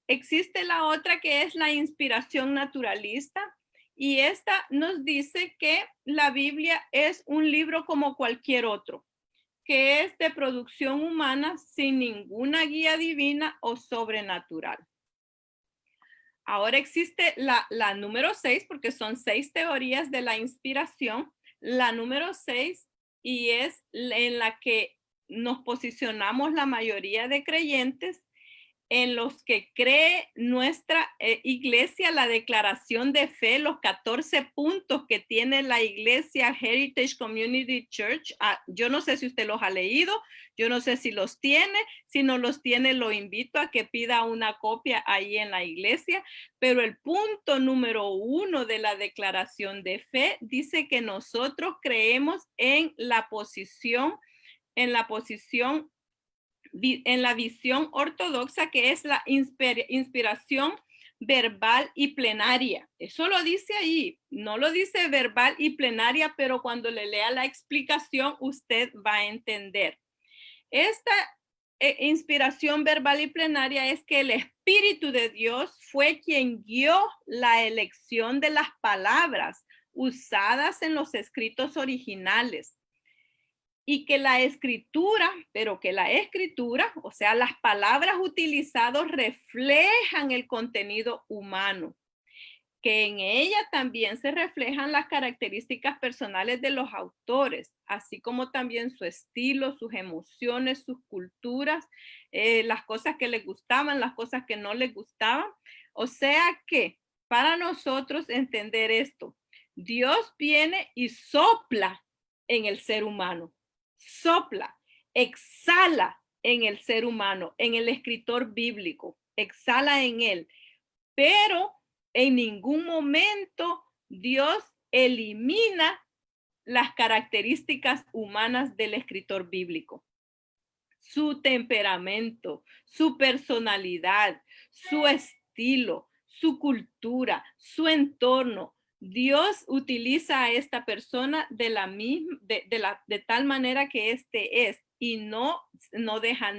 Existe la otra que es la inspiración naturalista y esta nos dice que la Biblia es un libro como cualquier otro, que es de producción humana sin ninguna guía divina o sobrenatural. Ahora existe la número 6, porque son 6 teorías de la inspiración. La número 6 y es en la que nos posicionamos la mayoría de creyentes, en los que cree nuestra iglesia, la declaración de fe, los 14 puntos que tiene la iglesia Heritage Community Church. Yo no sé si usted los ha leído, yo no sé si los tiene, si no los tiene, lo invito a que pida una copia ahí en la iglesia, pero el punto número 1 de la declaración de fe dice que nosotros creemos en la posición en la visión ortodoxa, que es la inspiración verbal y plenaria. Eso lo dice ahí, no lo dice verbal y plenaria, pero cuando le lea la explicación usted va a entender. Esta inspiración verbal y plenaria es que el Espíritu de Dios fue quien guió la elección de las palabras usadas en los escritos originales. Y que la escritura, o sea, las palabras utilizadas reflejan el contenido humano, que en ella también se reflejan las características personales de los autores, así como también su estilo, sus emociones, sus culturas, las cosas que les gustaban, las cosas que no les gustaban. O sea que para nosotros entender esto, Dios viene y sopla en el ser humano. Sopla, exhala en el ser humano, en el escritor bíblico, exhala en él, pero en ningún momento Dios elimina las características humanas del escritor bíblico. Su temperamento, su personalidad, su estilo, su cultura, su entorno. Dios utiliza a esta persona de tal manera que este es y no deja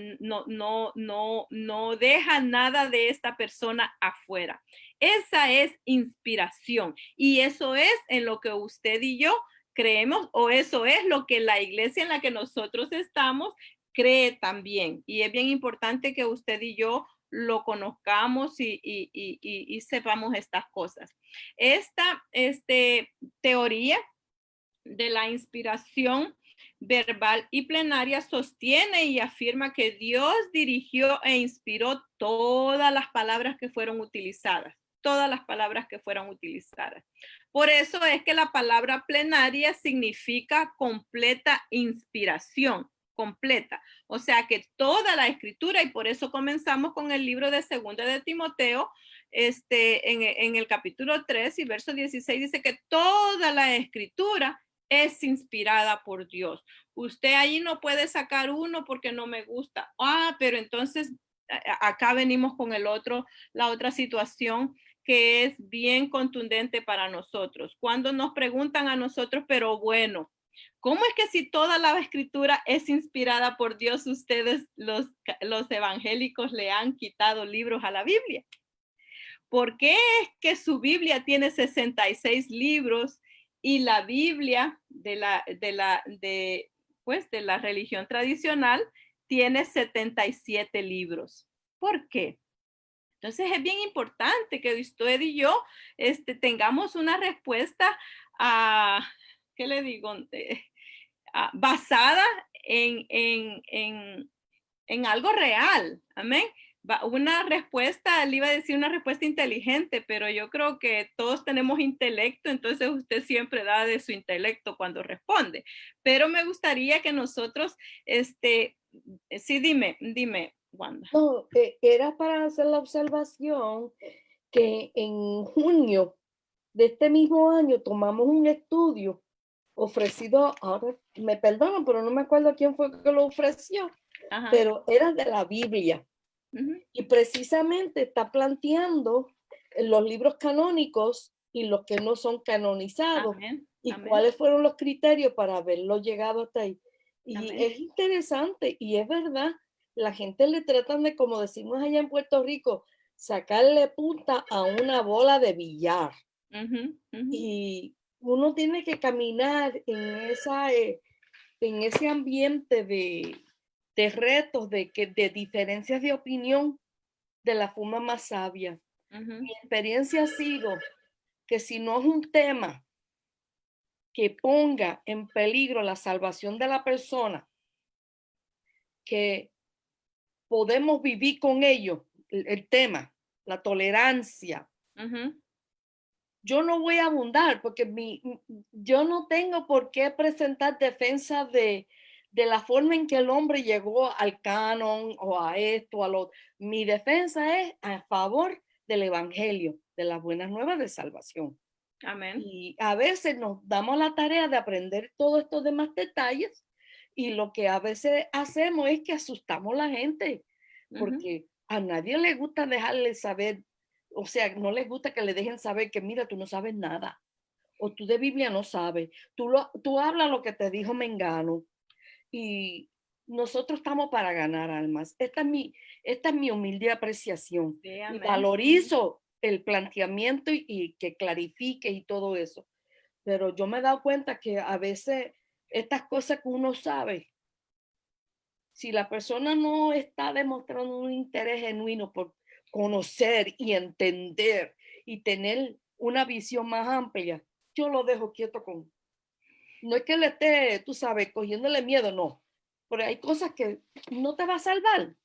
nada de esta persona afuera. Esa es inspiración. Y eso es en lo que usted y yo creemos, o eso es lo que la iglesia en la que nosotros estamos cree también. Y es bien importante que usted y yo lo conozcamos y sepamos estas cosas. Esta teoría de la inspiración verbal y plenaria sostiene y afirma que Dios dirigió e inspiró todas las palabras que fueron utilizadas. Todas las palabras que fueron utilizadas. Por eso es que la palabra plenaria significa completa inspiración, completa. O sea que toda la escritura, y por eso comenzamos con el libro de Segunda de Timoteo, en el capítulo 3 y verso 16 dice que toda la escritura es inspirada por Dios. Usted ahí no puede sacar uno porque no me gusta. Pero entonces acá venimos con la otra situación que es bien contundente para nosotros. Cuando nos preguntan a nosotros, pero bueno, ¿cómo es que si toda la escritura es inspirada por Dios, ustedes los evangélicos le han quitado libros a la Biblia? ¿Por qué es que su Biblia tiene 66 libros y la Biblia de la religión tradicional tiene 77 libros? ¿Por qué? Entonces es bien importante que usted y yo tengamos una respuesta ¿qué le digo? Basada en algo real. Amén. Una respuesta, le iba a decir una respuesta inteligente, pero yo creo que todos tenemos intelecto, entonces usted siempre da de su intelecto cuando responde. Pero me gustaría que nosotros, sí, dime, Wanda. No, era para hacer la observación que en junio de este mismo año tomamos un estudio ofrecido, ahora me perdonan, pero no me acuerdo quién fue que lo ofreció, Ajá. pero era de la Biblia. Ujú. Y precisamente está planteando los libros canónicos y los que no son canonizados. Amén. Y Amén. cuáles fueron los criterios para haberlo llegado hasta ahí. Y Amén. es interesante y es verdad, la gente le tratan de, como decimos allá en Puerto Rico, sacarle punta a una bola de billar. Ujú, ujú. Y uno tiene que caminar en ese ambiente de retos, de diferencias de opinión de la forma más sabia. Ujú. Mi experiencia ha sido que si no es un tema que ponga en peligro la salvación de la persona, que podemos vivir con ello, el tema, la tolerancia, Ujú. yo no voy a abundar porque yo no tengo por qué presentar defensa de la forma en que el hombre llegó al canon o a esto, a lo. Mi defensa es a favor del evangelio, de las buenas nuevas de salvación. Amén. Y a veces nos damos la tarea de aprender todos estos demás detalles y lo que a veces hacemos es que asustamos a la gente Ujú. porque a nadie le gusta dejarle saber, o sea, no les gusta que le dejen saber que mira, tú no sabes nada o tú de Biblia no sabes, tú hablas lo que te dijo Mengano y nosotros estamos para ganar almas. Esta es mi humilde apreciación Sí, y amén. Ujú. valorizo el planteamiento y que clarifique y todo eso. Pero yo me he dado cuenta que a veces estas cosas que uno sabe, si la persona no está demostrando un interés genuino por conocer y entender y tener una visión más amplia, yo lo dejo quieto con. No es que le esté, tú sabes, cogiéndole miedo, no. Pero hay cosas que no te va a salvar.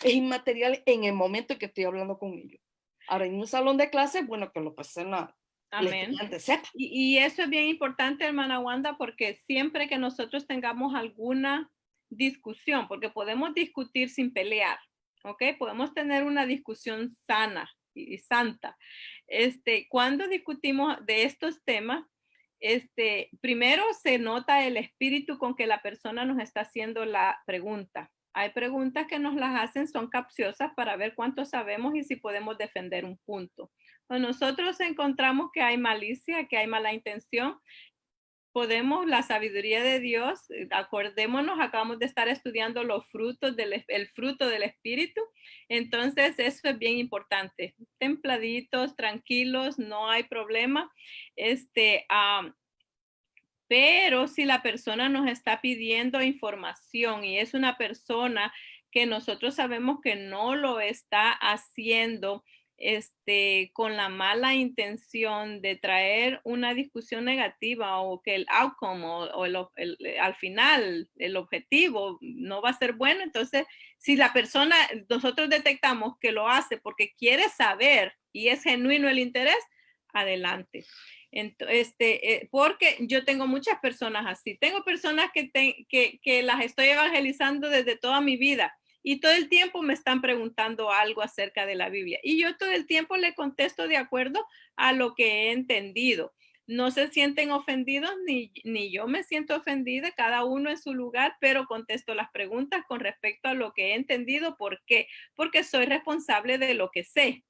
Es inmaterial en el momento que estoy hablando con ellos. Ahora, en un salón de clases, bueno, que lo persona, el Amén. estudiante sepa. Y eso es bien importante, hermana Wanda, porque siempre que nosotros tengamos alguna discusión, porque podemos discutir sin pelear, ¿ok? Podemos tener una discusión sana y santa. Cuando discutimos de estos temas, primero se nota el espíritu con que la persona nos está haciendo la pregunta. Hay preguntas que nos las hacen, son capciosas para ver cuánto sabemos y si podemos defender un punto. Cuando nosotros encontramos que hay malicia, que hay mala intención, podemos, la sabiduría de Dios, acordémonos, acabamos de estar estudiando los frutos el fruto del Espíritu, entonces eso es bien importante, templaditos, tranquilos, no hay problema, pero si la persona nos está pidiendo información y es una persona que nosotros sabemos que no lo está haciendo con la mala intención de traer una discusión negativa o que el outcome al final el objetivo no va a ser bueno, entonces si la persona, nosotros detectamos que lo hace porque quiere saber y es genuino el interés, adelante. Entonces, porque yo tengo muchas personas así. Tengo personas que las estoy evangelizando desde toda mi vida y todo el tiempo me están preguntando algo acerca de la Biblia. Y yo todo el tiempo le contesto de acuerdo a lo que he entendido. No se sienten ofendidos ni yo me siento ofendida, cada uno en su lugar, pero contesto las preguntas con respecto a lo que he entendido. ¿Por qué? Porque soy responsable de lo que sé.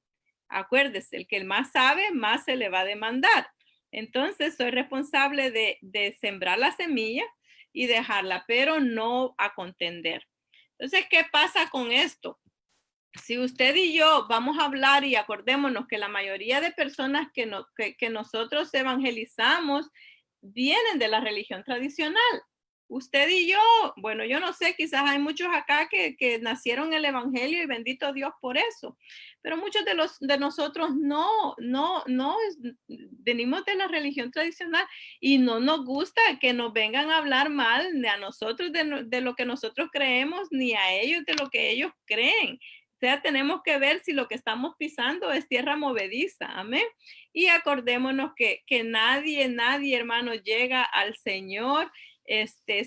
Acuérdese, el que más sabe, más se le va a demandar. Entonces, soy responsable de sembrar la semilla y dejarla, pero no a contender. Entonces, ¿qué pasa con esto? Si usted y yo vamos a hablar y acordémonos que la mayoría de personas que nosotros evangelizamos vienen de la religión tradicional. Usted y yo, bueno, yo no sé, quizás hay muchos acá que nacieron en el evangelio y bendito Dios por eso. Pero muchos de nosotros venimos de la religión tradicional y no nos gusta que nos vengan a hablar mal ni a nosotros de lo que nosotros creemos, ni a ellos de lo que ellos creen. O sea, tenemos que ver si lo que estamos pisando es tierra movediza. Amén. Y acordémonos que nadie, hermano, llega al Señor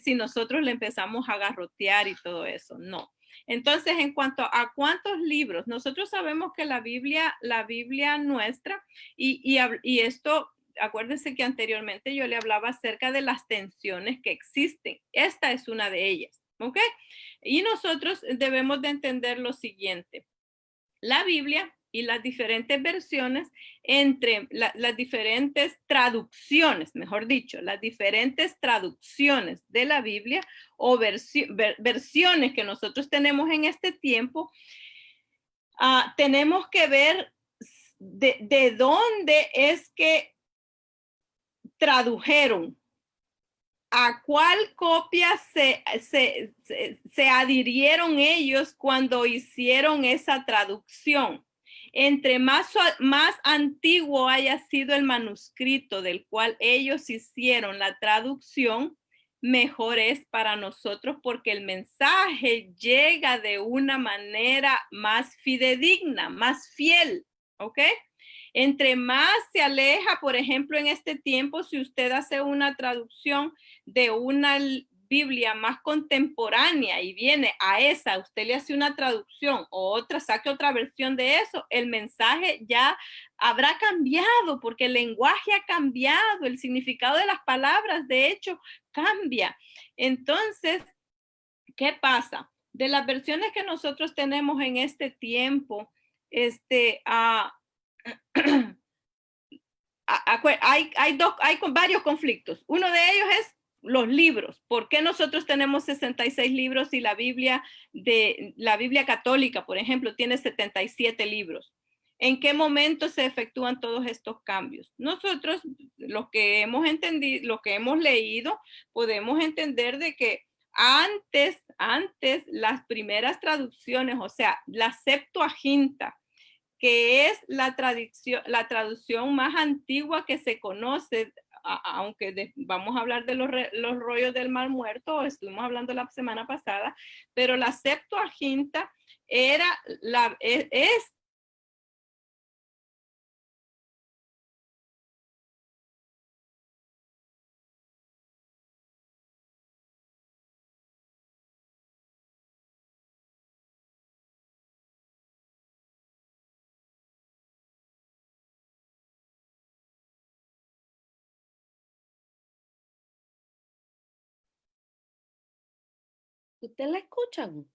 si nosotros le empezamos a garrotear y todo eso. No. Entonces, en cuanto a cuántos libros, nosotros sabemos que la Biblia nuestra, y esto, acuérdense que anteriormente yo le hablaba acerca de las tensiones que existen. Esta es una de ellas, ¿ok? Y nosotros debemos de entender lo siguiente. La Biblia y las diferentes versiones entre las diferentes traducciones, mejor dicho, las diferentes traducciones de la Biblia o versiones que nosotros tenemos en este tiempo, tenemos que ver de dónde es que tradujeron, a cuál copia se adhirieron ellos cuando hicieron esa traducción. Entre más antiguo haya sido el manuscrito del cual ellos hicieron la traducción, mejor es para nosotros porque el mensaje llega de una manera más fidedigna, más fiel, ¿ok? Entre más se aleja, por ejemplo, en este tiempo, si usted hace una traducción de una Biblia más contemporánea y viene a esa, usted le hace una traducción o otra, saque otra versión de eso, el mensaje ya habrá cambiado porque el lenguaje ha cambiado, el significado de las palabras, de hecho, cambia. Entonces, ¿qué pasa? De las versiones que nosotros tenemos en este tiempo, hay varios conflictos. Uno de ellos es los libros. ¿Por qué nosotros tenemos 66 libros y la Biblia católica, por ejemplo, tiene 77 libros? ¿En qué momento se efectúan todos estos cambios? Nosotros, los que hemos entendido, lo que hemos leído, podemos entender de que antes las primeras traducciones, o sea, la Septuaginta, que es la traducción más antigua que se conoce, aunque vamos a hablar de los rollos del Mar Muerto, estuvimos hablando la semana pasada, pero la Septuaginta es ¿Ustedes la escuchan?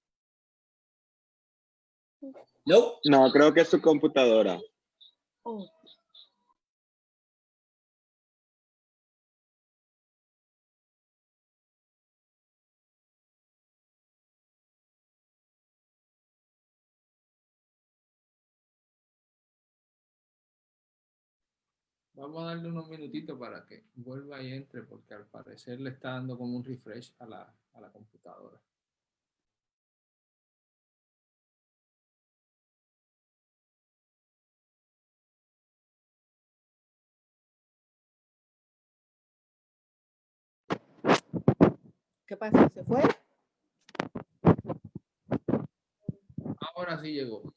No, no, creo que es su computadora. Oh. Vamos a darle unos minutitos para que vuelva y entre, porque al parecer le está dando como un refresh a la computadora. ¿Qué pasa? ¿Se fue? Ahora sí llegó.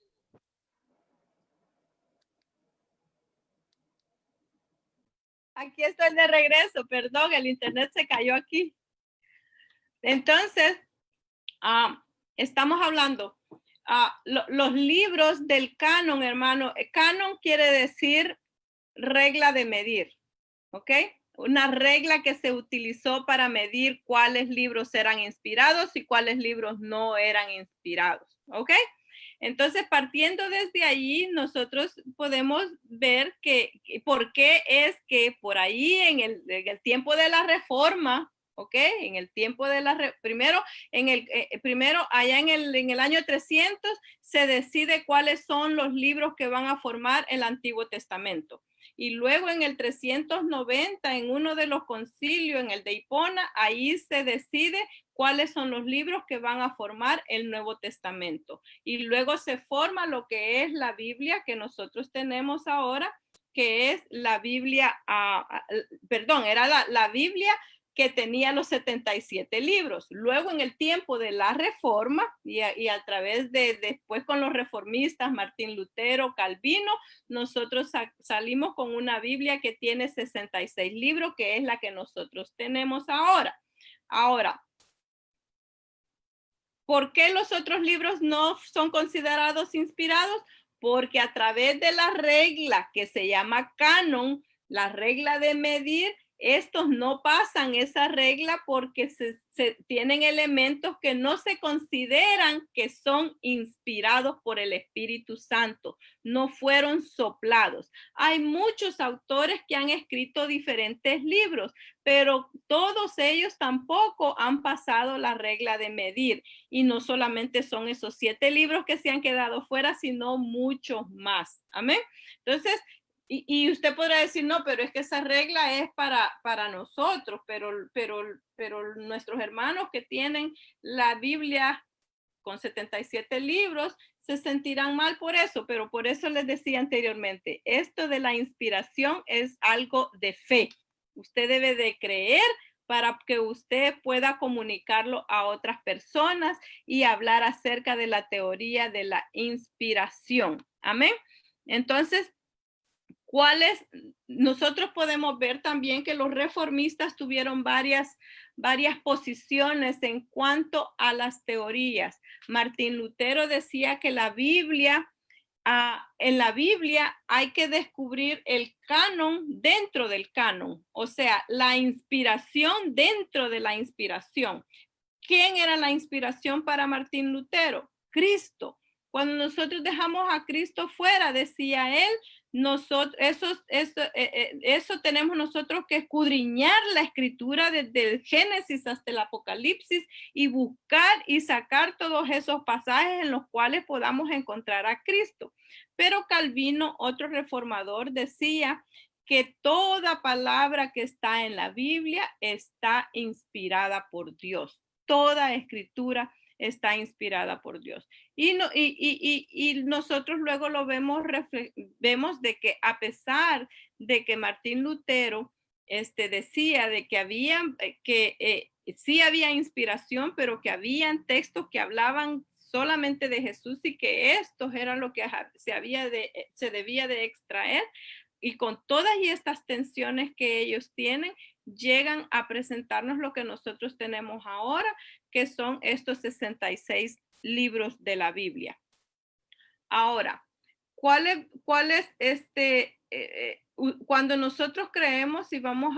Aquí estoy de regreso, perdón, el internet se cayó aquí. Entonces, estamos hablando, los libros del canon, hermano. Canon quiere decir regla de medir, ¿ok? Una regla que se utilizó para medir cuáles libros eran inspirados y cuáles libros no eran inspirados, ¿ok? Entonces, partiendo desde allí, nosotros podemos ver que por qué es que por ahí en el tiempo de la Reforma, ¿ok? En el tiempo de la primero allá en el año 300 se decide cuáles son los libros que van a formar el Antiguo Testamento. Y luego en el 390, en uno de los concilios, en el de Hipona, ahí se decide cuáles son los libros que van a formar el Nuevo Testamento. Y luego se forma lo que es la Biblia que nosotros tenemos ahora, que es la Biblia, era la Biblia que tenía los 77 libros. Luego en el tiempo de la Reforma y a través de después con los reformistas, Martín Lutero, Calvino, nosotros salimos con una Biblia que tiene 66 libros, que es la que nosotros tenemos ahora. Ahora, ¿por qué los otros libros no son considerados inspirados? Porque a través de la regla que se llama canon, la regla de medir, estos no pasan esa regla porque se tienen elementos que no se consideran que son inspirados por el Espíritu Santo, no fueron soplados. Hay muchos autores que han escrito diferentes libros, pero todos ellos tampoco han pasado la regla de medir. Y no solamente son esos 7 libros que se han quedado fuera, sino muchos más. Amén. Entonces, y usted podrá decir, no, pero es que esa regla es para nosotros, pero nuestros hermanos que tienen la Biblia con 77 libros se sentirán mal por eso, pero por eso les decía anteriormente, esto de la inspiración es algo de fe. Usted debe de creer para que usted pueda comunicarlo a otras personas y hablar acerca de la teoría de la inspiración. Amén. Entonces, nosotros podemos ver también que los reformistas tuvieron varias posiciones en cuanto a las teorías. Martín Lutero decía que la Biblia, en la Biblia hay que descubrir el canon dentro del canon, o sea, la inspiración dentro de la inspiración. ¿Quién era la inspiración para Martín Lutero? Cristo. Cuando nosotros dejamos a Cristo fuera, decía él, eso tenemos nosotros que escudriñar la escritura desde el Génesis hasta el Apocalipsis y buscar y sacar todos esos pasajes en los cuales podamos encontrar a Cristo. Pero Calvino, otro reformador, decía que toda palabra que está en la Biblia está inspirada por Dios. Toda escritura está inspirada por Dios. Y nosotros luego lo vemos de que a pesar de que Martín Lutero decía de que sí había inspiración, pero que habían textos que hablaban solamente de Jesús y que estos eran lo que se debía de extraer. Y con todas estas tensiones que ellos tienen, llegan a presentarnos lo que nosotros tenemos ahora, que son estos 66 libros de la Biblia. Ahora, ¿cuál es cuando nosotros creemos y vamos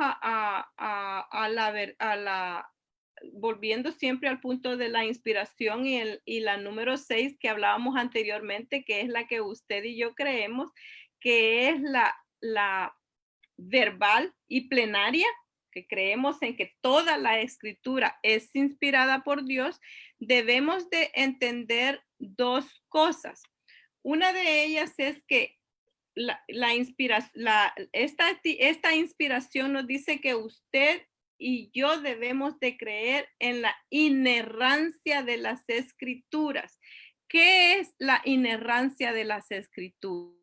volviendo siempre al punto de la inspiración y la número 6 que hablábamos anteriormente, que es la que usted y yo creemos, que es la verbal y plenaria, que creemos en que toda la escritura es inspirada por Dios, debemos de entender dos cosas. Una de ellas es que esta inspiración nos dice que usted y yo debemos de creer en la inerrancia de las escrituras. ¿Qué es la inerrancia de las escrituras?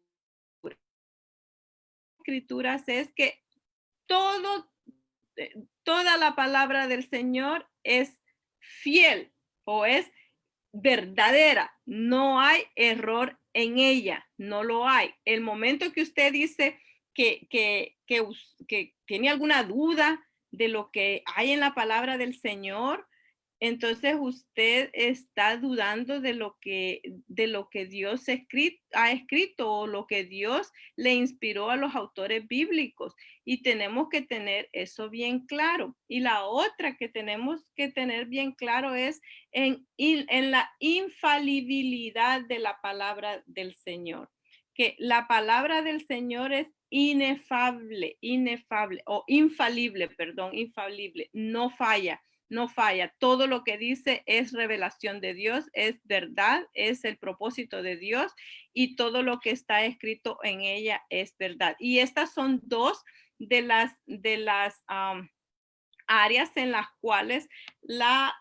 Escrituras es que toda la palabra del Señor es fiel o es verdadera. No hay error en ella, no lo hay. El momento que usted dice que tiene alguna duda de lo que hay en la palabra del Señor, entonces usted está dudando de lo que Dios ha escrito o lo que Dios le inspiró a los autores bíblicos. Y tenemos que tener eso bien claro. Y la otra que tenemos que tener bien claro es en la infalibilidad de la palabra del Señor. Que la palabra del Señor es infalible, no falla. No falla. Todo lo que dice es revelación de Dios, es verdad, es el propósito de Dios y todo lo que está escrito en ella es verdad. Y estas son dos de las áreas en las cuales la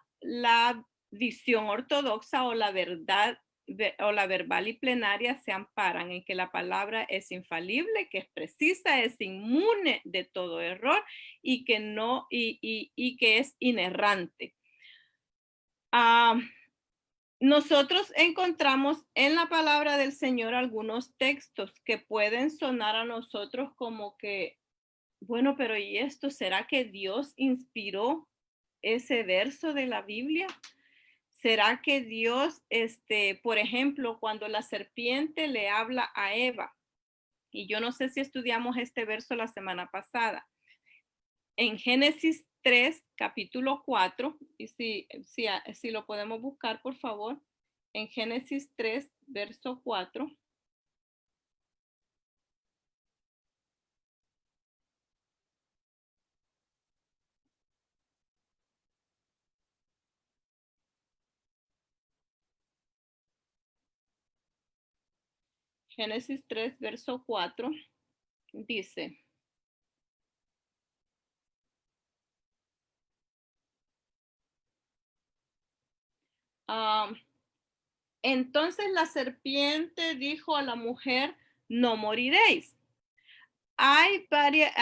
visión ortodoxa o la verdad o la verbal y plenaria se amparan en que la palabra es infalible, que es precisa, es inmune de todo error y que no y que es inerrante. Nosotros encontramos en la palabra del Señor algunos textos que pueden sonar a nosotros como que, bueno, pero ¿y esto? ¿Será que Dios inspiró ese verso de la Biblia? ¿Será que Dios, por ejemplo, cuando la serpiente le habla a Eva, y yo no sé si estudiamos este verso la semana pasada, en Génesis 3, capítulo 4, y si lo podemos buscar, por favor, en Génesis 3, verso 4. Génesis 3, verso 4, dice, entonces la serpiente dijo a la mujer, no moriréis. Hay varias,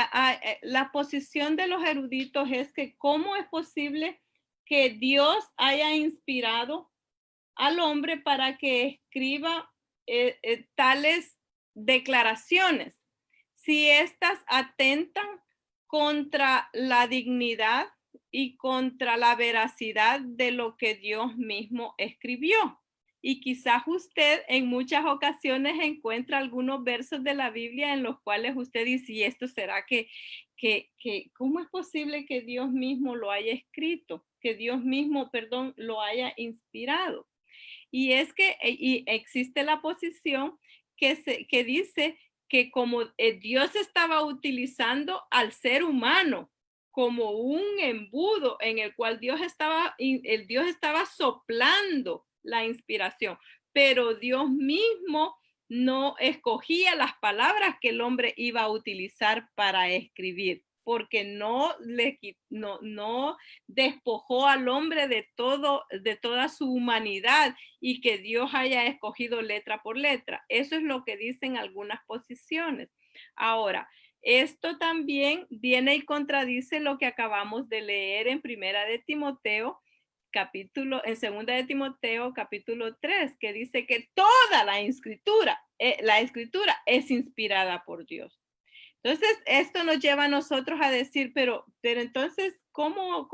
la posición de los eruditos es que cómo es posible que Dios haya inspirado al hombre para que escriba tales declaraciones, si éstas atentan contra la dignidad y contra la veracidad de lo que Dios mismo escribió. Y quizás usted en muchas ocasiones encuentra algunos versos de la Biblia en los cuales usted dice, ¿y esto será que cómo es posible que Dios mismo lo haya escrito? Que Dios mismo, perdón, lo haya inspirado. Y es que y existe la posición que dice que como Dios estaba utilizando al ser humano como un embudo en el cual Dios estaba soplando la inspiración, pero Dios mismo no escogía las palabras que el hombre iba a utilizar para escribir, porque no despojó al hombre de toda su humanidad y que Dios haya escogido letra por letra. Eso es lo que dicen algunas posiciones. Ahora, esto también viene y contradice lo que acabamos de leer en Primera de Timoteo, en Segunda de Timoteo, capítulo 3, que dice que toda la escritura es inspirada por Dios. Entonces, esto nos lleva a nosotros a decir, pero entonces, ¿cómo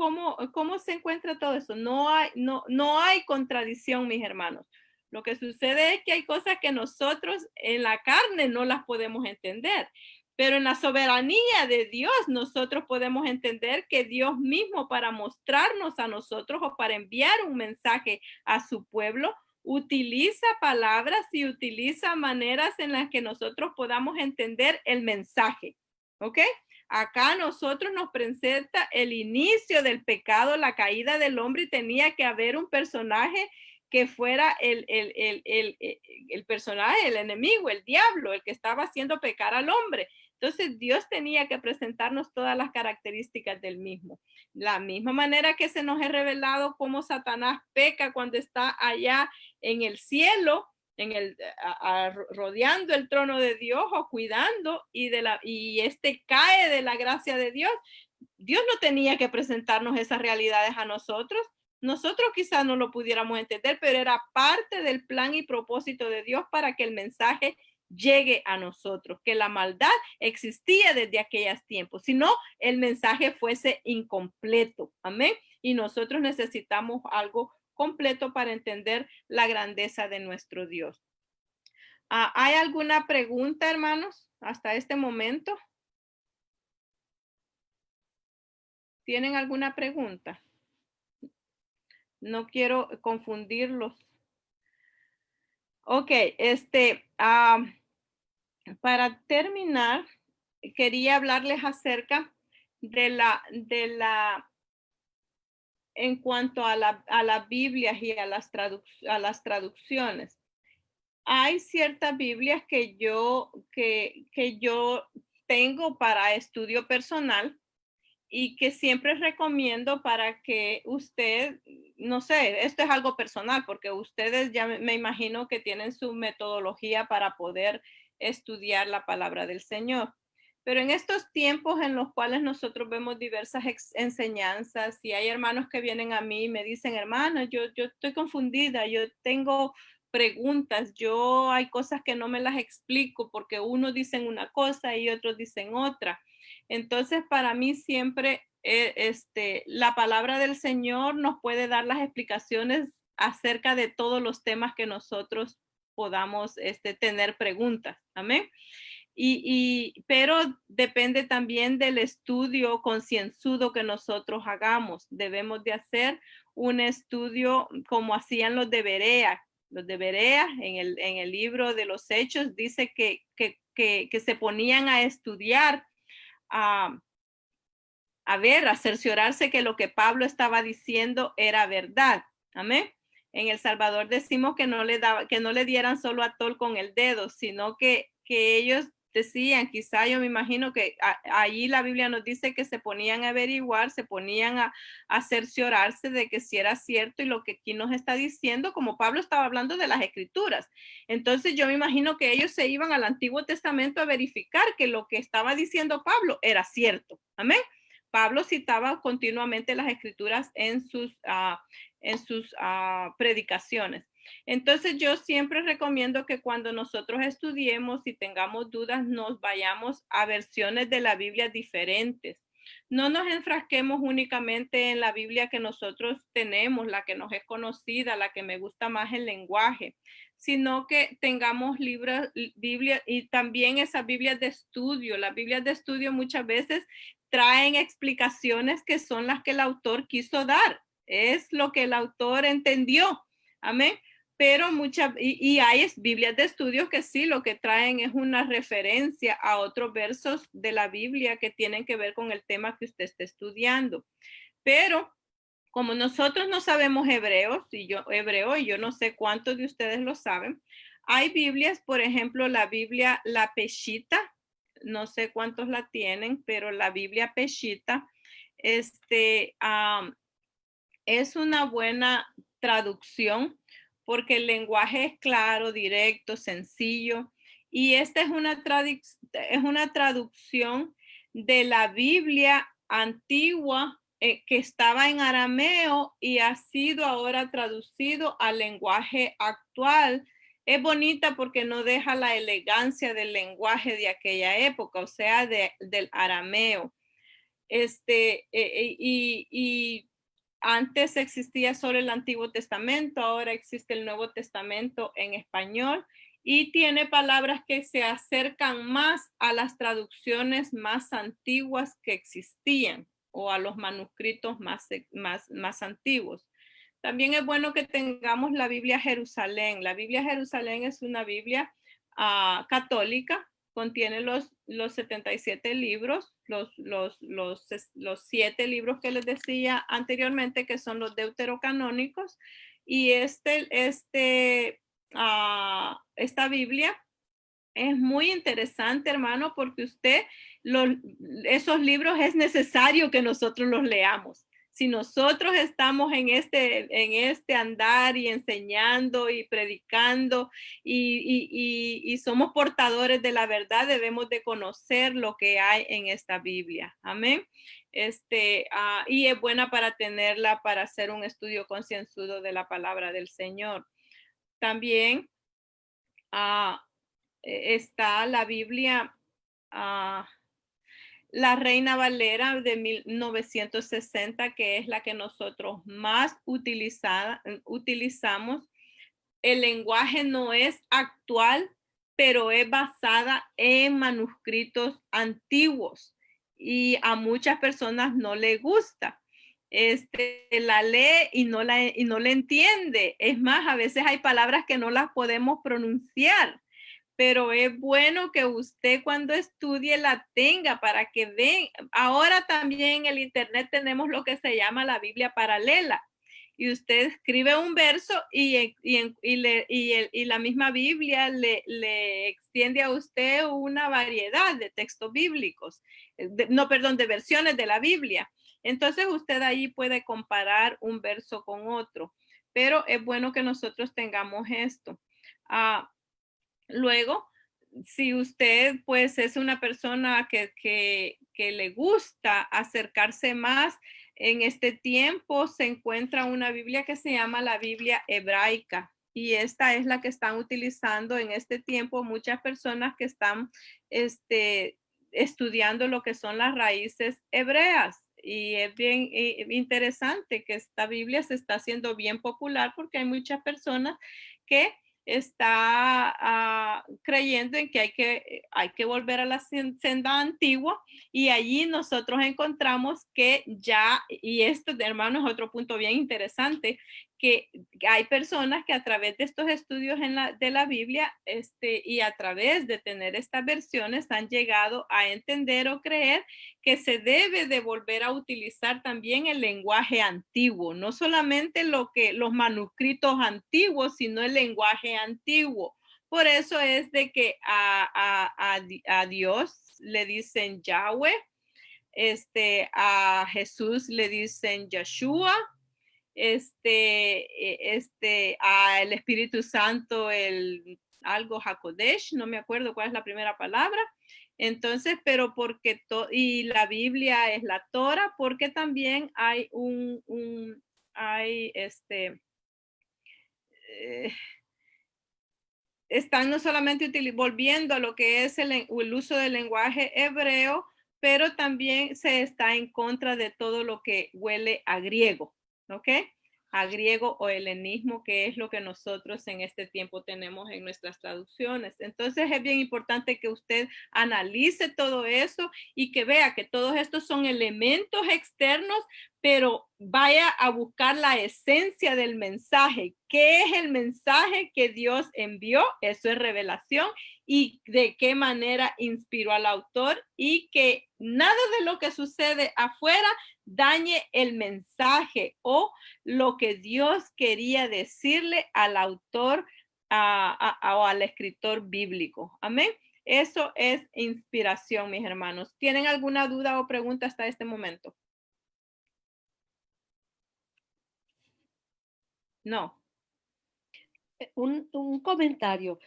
se encuentra todo eso? No hay contradicción, mis hermanos. Lo que sucede es que hay cosas que nosotros en la carne no las podemos entender, pero en la soberanía de Dios nosotros podemos entender que Dios mismo, para mostrarnos a nosotros o para enviar un mensaje a su pueblo, utiliza palabras y utiliza maneras en las que nosotros podamos entender el mensaje. ¿Ok? Acá nosotros nos presenta el inicio del pecado, la caída del hombre, y tenía que haber un personaje que fuera el personaje, el enemigo, el diablo, el que estaba haciendo pecar al hombre. Entonces Dios tenía que presentarnos todas las características del mismo. La misma manera que se nos ha revelado cómo Satanás peca cuando está allá en el cielo, rodeando el trono de Dios o cuidando, y este cae de la gracia de Dios. Dios no tenía que presentarnos esas realidades a nosotros. Nosotros quizás no lo pudiéramos entender, pero era parte del plan y propósito de Dios para que el mensaje llegue a nosotros, que la maldad existía desde aquellos tiempos, si no, el mensaje fuese incompleto. Amén. Y nosotros necesitamos algo completo para entender la grandeza de nuestro Dios. ¿Hay alguna pregunta, hermanos, hasta este momento? ¿Tienen alguna pregunta? No quiero confundirlos. Ok, para terminar, quería hablarles acerca en cuanto a la Biblia y a las traducciones. Hay ciertas Biblias que yo tengo para estudio personal y que siempre recomiendo para que usted, no sé, esto es algo personal, porque ustedes ya me imagino que tienen su metodología para poder estudiar la palabra del Señor. Pero en estos tiempos en los cuales nosotros vemos diversas enseñanzas y hay hermanos que vienen a mí y me dicen, hermana, yo estoy confundida, yo tengo preguntas, hay cosas que no me las explico porque unos dicen una cosa y otros dicen otra. Entonces, para mí siempre la palabra del Señor nos puede dar las explicaciones acerca de todos los temas que nosotros podamos tener preguntas. Amén. Pero depende también del estudio concienzudo que nosotros hagamos. Debemos de hacer un estudio como hacían los de Berea. Los de Berea en el libro de los Hechos dice que se ponían a estudiar, a cerciorarse que lo que Pablo estaba diciendo era verdad. Amén. En El Salvador decimos que no le dieran solo a tol con el dedo, sino que ellos decían, quizá yo me imagino que allí la Biblia nos dice que se ponían a averiguar, se ponían a cerciorarse de que si era cierto y lo que aquí nos está diciendo, como Pablo estaba hablando de las escrituras. Entonces yo me imagino que ellos se iban al Antiguo Testamento a verificar que lo que estaba diciendo Pablo era cierto. Amén. Pablo citaba continuamente las escrituras en sus predicaciones. Entonces yo siempre recomiendo que cuando nosotros estudiemos y tengamos dudas, nos vayamos a versiones de la Biblia diferentes. No nos enfrasquemos únicamente en la Biblia que nosotros tenemos, la que nos es conocida, la que me gusta más el lenguaje, sino que tengamos Biblia y también esas Biblias de estudio. Las Biblias de estudio muchas veces traen explicaciones que son las que el autor quiso dar. Es lo que el autor entendió. Amén. Pero hay Biblias de estudio que sí, lo que traen es una referencia a otros versos de la Biblia que tienen que ver con el tema que usted está estudiando. Pero como nosotros no sabemos hebreo y yo no sé cuántos de ustedes lo saben, hay Biblias, por ejemplo, la Biblia, la Peshita, no sé cuántos la tienen, pero la Biblia Peshita, es una buena traducción porque el lenguaje es claro, directo, sencillo. Y esta es una traducción de la Biblia antigua que estaba en arameo y ha sido ahora traducido al lenguaje actual. Es bonita porque no deja la elegancia del lenguaje de aquella época, o sea, del arameo. Y antes existía solo el Antiguo Testamento, ahora existe el Nuevo Testamento en español y tiene palabras que se acercan más a las traducciones más antiguas que existían o a los manuscritos más antiguos. También es bueno que tengamos la Biblia Jerusalén. La Biblia Jerusalén es una Biblia católica, contiene los 77 libros, los 7 libros que les decía anteriormente, que son los deuterocanónicos, Y esta Biblia es muy interesante, hermano, porque esos libros es necesario que nosotros los leamos. Si nosotros estamos en este andar y enseñando y predicando y somos portadores de la verdad, debemos de conocer lo que hay en esta Biblia. Amén. Y es buena para tenerla, para hacer un estudio concienzudo de la palabra del Señor. También está la Biblia, la Reina Valera de 1960, que es la que nosotros más utilizamos. El lenguaje no es actual, pero es basada en manuscritos antiguos y a muchas personas no les gusta. La lee y no le entiende. Es más, a veces hay palabras que no las podemos pronunciar, pero es bueno que usted cuando estudie la tenga para que vean. Ahora también en el internet tenemos lo que se llama la Biblia paralela. Y usted escribe un verso y la misma Biblia le extiende a usted una variedad de textos bíblicos, de versiones de la Biblia. Entonces usted ahí puede comparar un verso con otro, pero es bueno que nosotros tengamos esto. Luego, si usted pues es una persona que le gusta acercarse más, en este tiempo se encuentra una Biblia que se llama la Biblia hebraica. Y esta es la que están utilizando en este tiempo muchas personas que están estudiando lo que son las raíces hebreas. Y es bien interesante que esta Biblia se está haciendo bien popular porque hay muchas personas que está creyendo en que hay que volver a la senda antigua, y allí nosotros encontramos que ya, y esto, hermano, es otro punto bien interesante, que hay personas que a través de estos estudios de la Biblia y a través de tener estas versiones han llegado a entender o creer que se debe de volver a utilizar también el lenguaje antiguo, no solamente los manuscritos antiguos, sino el lenguaje antiguo. Por eso es de que a Dios le dicen Yahweh, a Jesús le dicen Yeshua, al Espíritu Santo algo Hakodesh, no me acuerdo cuál es la primera palabra. Entonces, pero y la Biblia es la Torah, porque también hay están no solamente volviendo a lo que es el uso del lenguaje hebreo, pero también se está en contra de todo lo que huele a griego, ¿ok? A griego o helenismo, que es lo que nosotros en este tiempo tenemos en nuestras traducciones. Entonces es bien importante que usted analice todo eso y que vea que todos estos son elementos externos, pero vaya a buscar la esencia del mensaje. ¿Qué es el mensaje que Dios envió? Eso es revelación. Y de qué manera inspiró al autor, y que nada de lo que sucede afuera dañe el mensaje o lo que Dios quería decirle al autor o al escritor bíblico. Amén. Eso es inspiración, mis hermanos. ¿Tienen alguna duda o pregunta hasta este momento? No. Un comentario.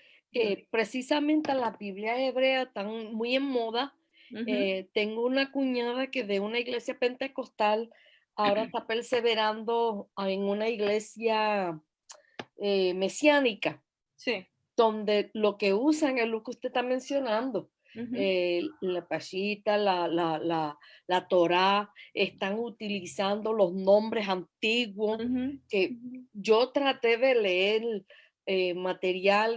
Precisamente la Biblia hebrea están muy en moda. Tengo una cuñada que de una iglesia pentecostal ahora está perseverando en una iglesia mesiánica. Sí. Donde lo que usan es lo que usted está mencionando. La Pashita, la Torá, están utilizando los nombres antiguos, que yo traté de leer material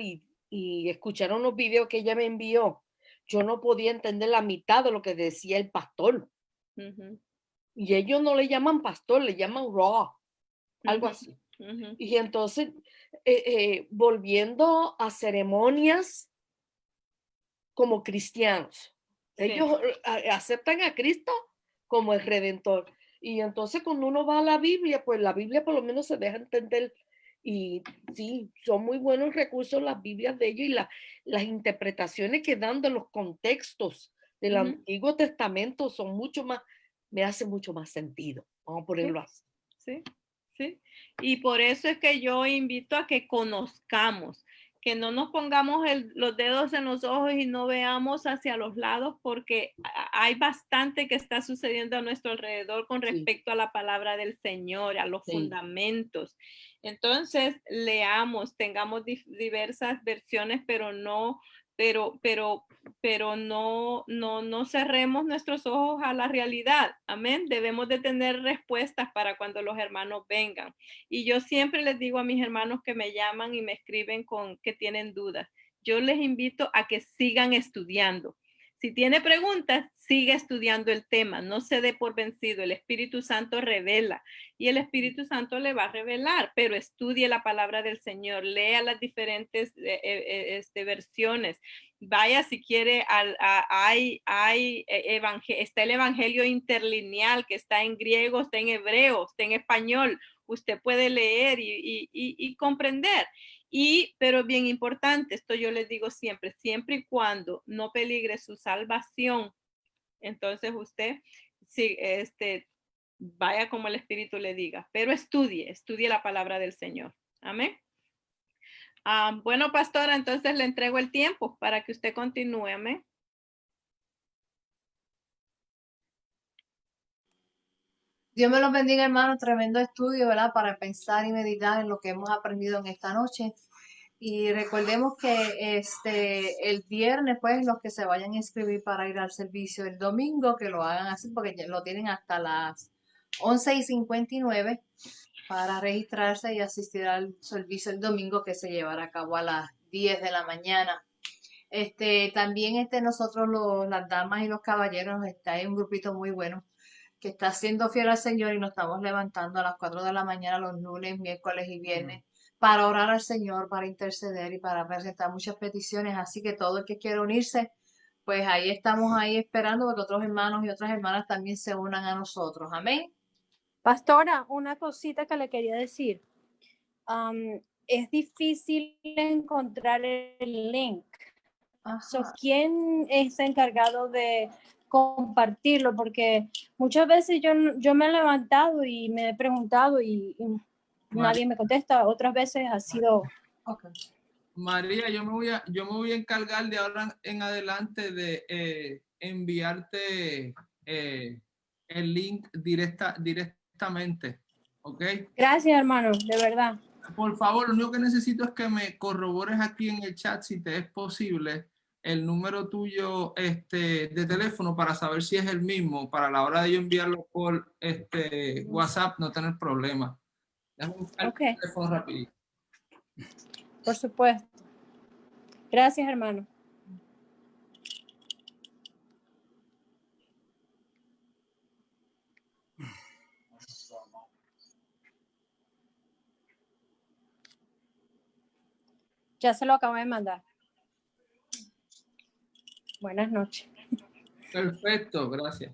y escuchar unos videos que ella me envió. Yo no podía entender la mitad de lo que decía el pastor. Y ellos no le llaman pastor, le llaman raw, algo así. Y entonces, volviendo a ceremonias como cristianos, Sí. ellos aceptan a Cristo como el Redentor. Y entonces cuando uno va a la Biblia, pues la Biblia por lo menos se deja entender Y sí, son muy buenos recursos las Biblias de ellos y las interpretaciones que dan de los contextos del Ujú. Antiguo Testamento son mucho más, me hace mucho más sentido. Vamos a ponerlo así. Sí, sí. Y por eso es que yo invito a que conozcamos, que no nos pongamos los dedos en los ojos y no veamos hacia los lados, porque hay bastante que está sucediendo a nuestro alrededor con Sí, respecto a la palabra del Señor, a los sí, fundamentos. Entonces, leamos, tengamos diversas versiones, pero no cerremos nuestros ojos a la realidad. Amén. Debemos de tener respuestas para cuando los hermanos vengan. Y yo siempre les digo a mis hermanos que me llaman y me escriben con que tienen dudas. Yo les invito a que sigan estudiando. Si tiene preguntas, siga estudiando el tema. No se dé por vencido. El Espíritu Santo revela y el Espíritu Santo le va a revelar, pero estudie la palabra del Señor, lea las diferentes versiones. Vaya si quiere, está el evangelio interlineal que está en griego, está en hebreo, está en español. Usted puede leer y comprender. Pero bien importante, esto yo les digo siempre, siempre y cuando no peligre su salvación, entonces usted sí, vaya como el Espíritu le diga, pero estudie la palabra del Señor. Amén. Bueno, pastora, entonces le entrego el tiempo para que usted continúe. Amén. Dios me los bendiga, hermano. Tremendo estudio, ¿verdad? Para pensar y meditar en lo que hemos aprendido en esta noche. Y recordemos que el viernes, pues, los que se vayan a inscribir para ir al servicio el domingo, que lo hagan así, porque ya lo tienen hasta las 11:59 para registrarse y asistir al servicio el domingo, que se llevará a cabo a las 10 de la mañana. También nosotros las damas y los caballeros, hay un grupito muy bueno que está siendo fiel al Señor y nos estamos levantando a las 4 de la mañana los lunes, miércoles y viernes para orar al Señor, para interceder y para presentar muchas peticiones. Así que todo el que quiera unirse, pues ahí estamos ahí esperando porque otros hermanos y otras hermanas también se unan a nosotros. Amén. Pastora, una cosita que le quería decir. Es difícil encontrar el link. ¿Quién es encargado de compartirlo? Porque muchas veces yo me he levantado y me he preguntado y nadie me contesta. Otras veces ha sido... Okay. María, yo me voy a encargar de ahora en adelante de enviarte el link directamente. ¿Ok? Gracias, hermano, de verdad. Por favor, lo único que necesito es que me corrobores aquí en el chat, si te es posible, el número tuyo de teléfono para saber si es el mismo, para la hora de yo enviarlo por WhatsApp no tener problema. Déjame buscar el teléfono rapidito. Por supuesto. Gracias, hermano. Ya se lo acabo de mandar. Buenas noches. Perfecto, gracias.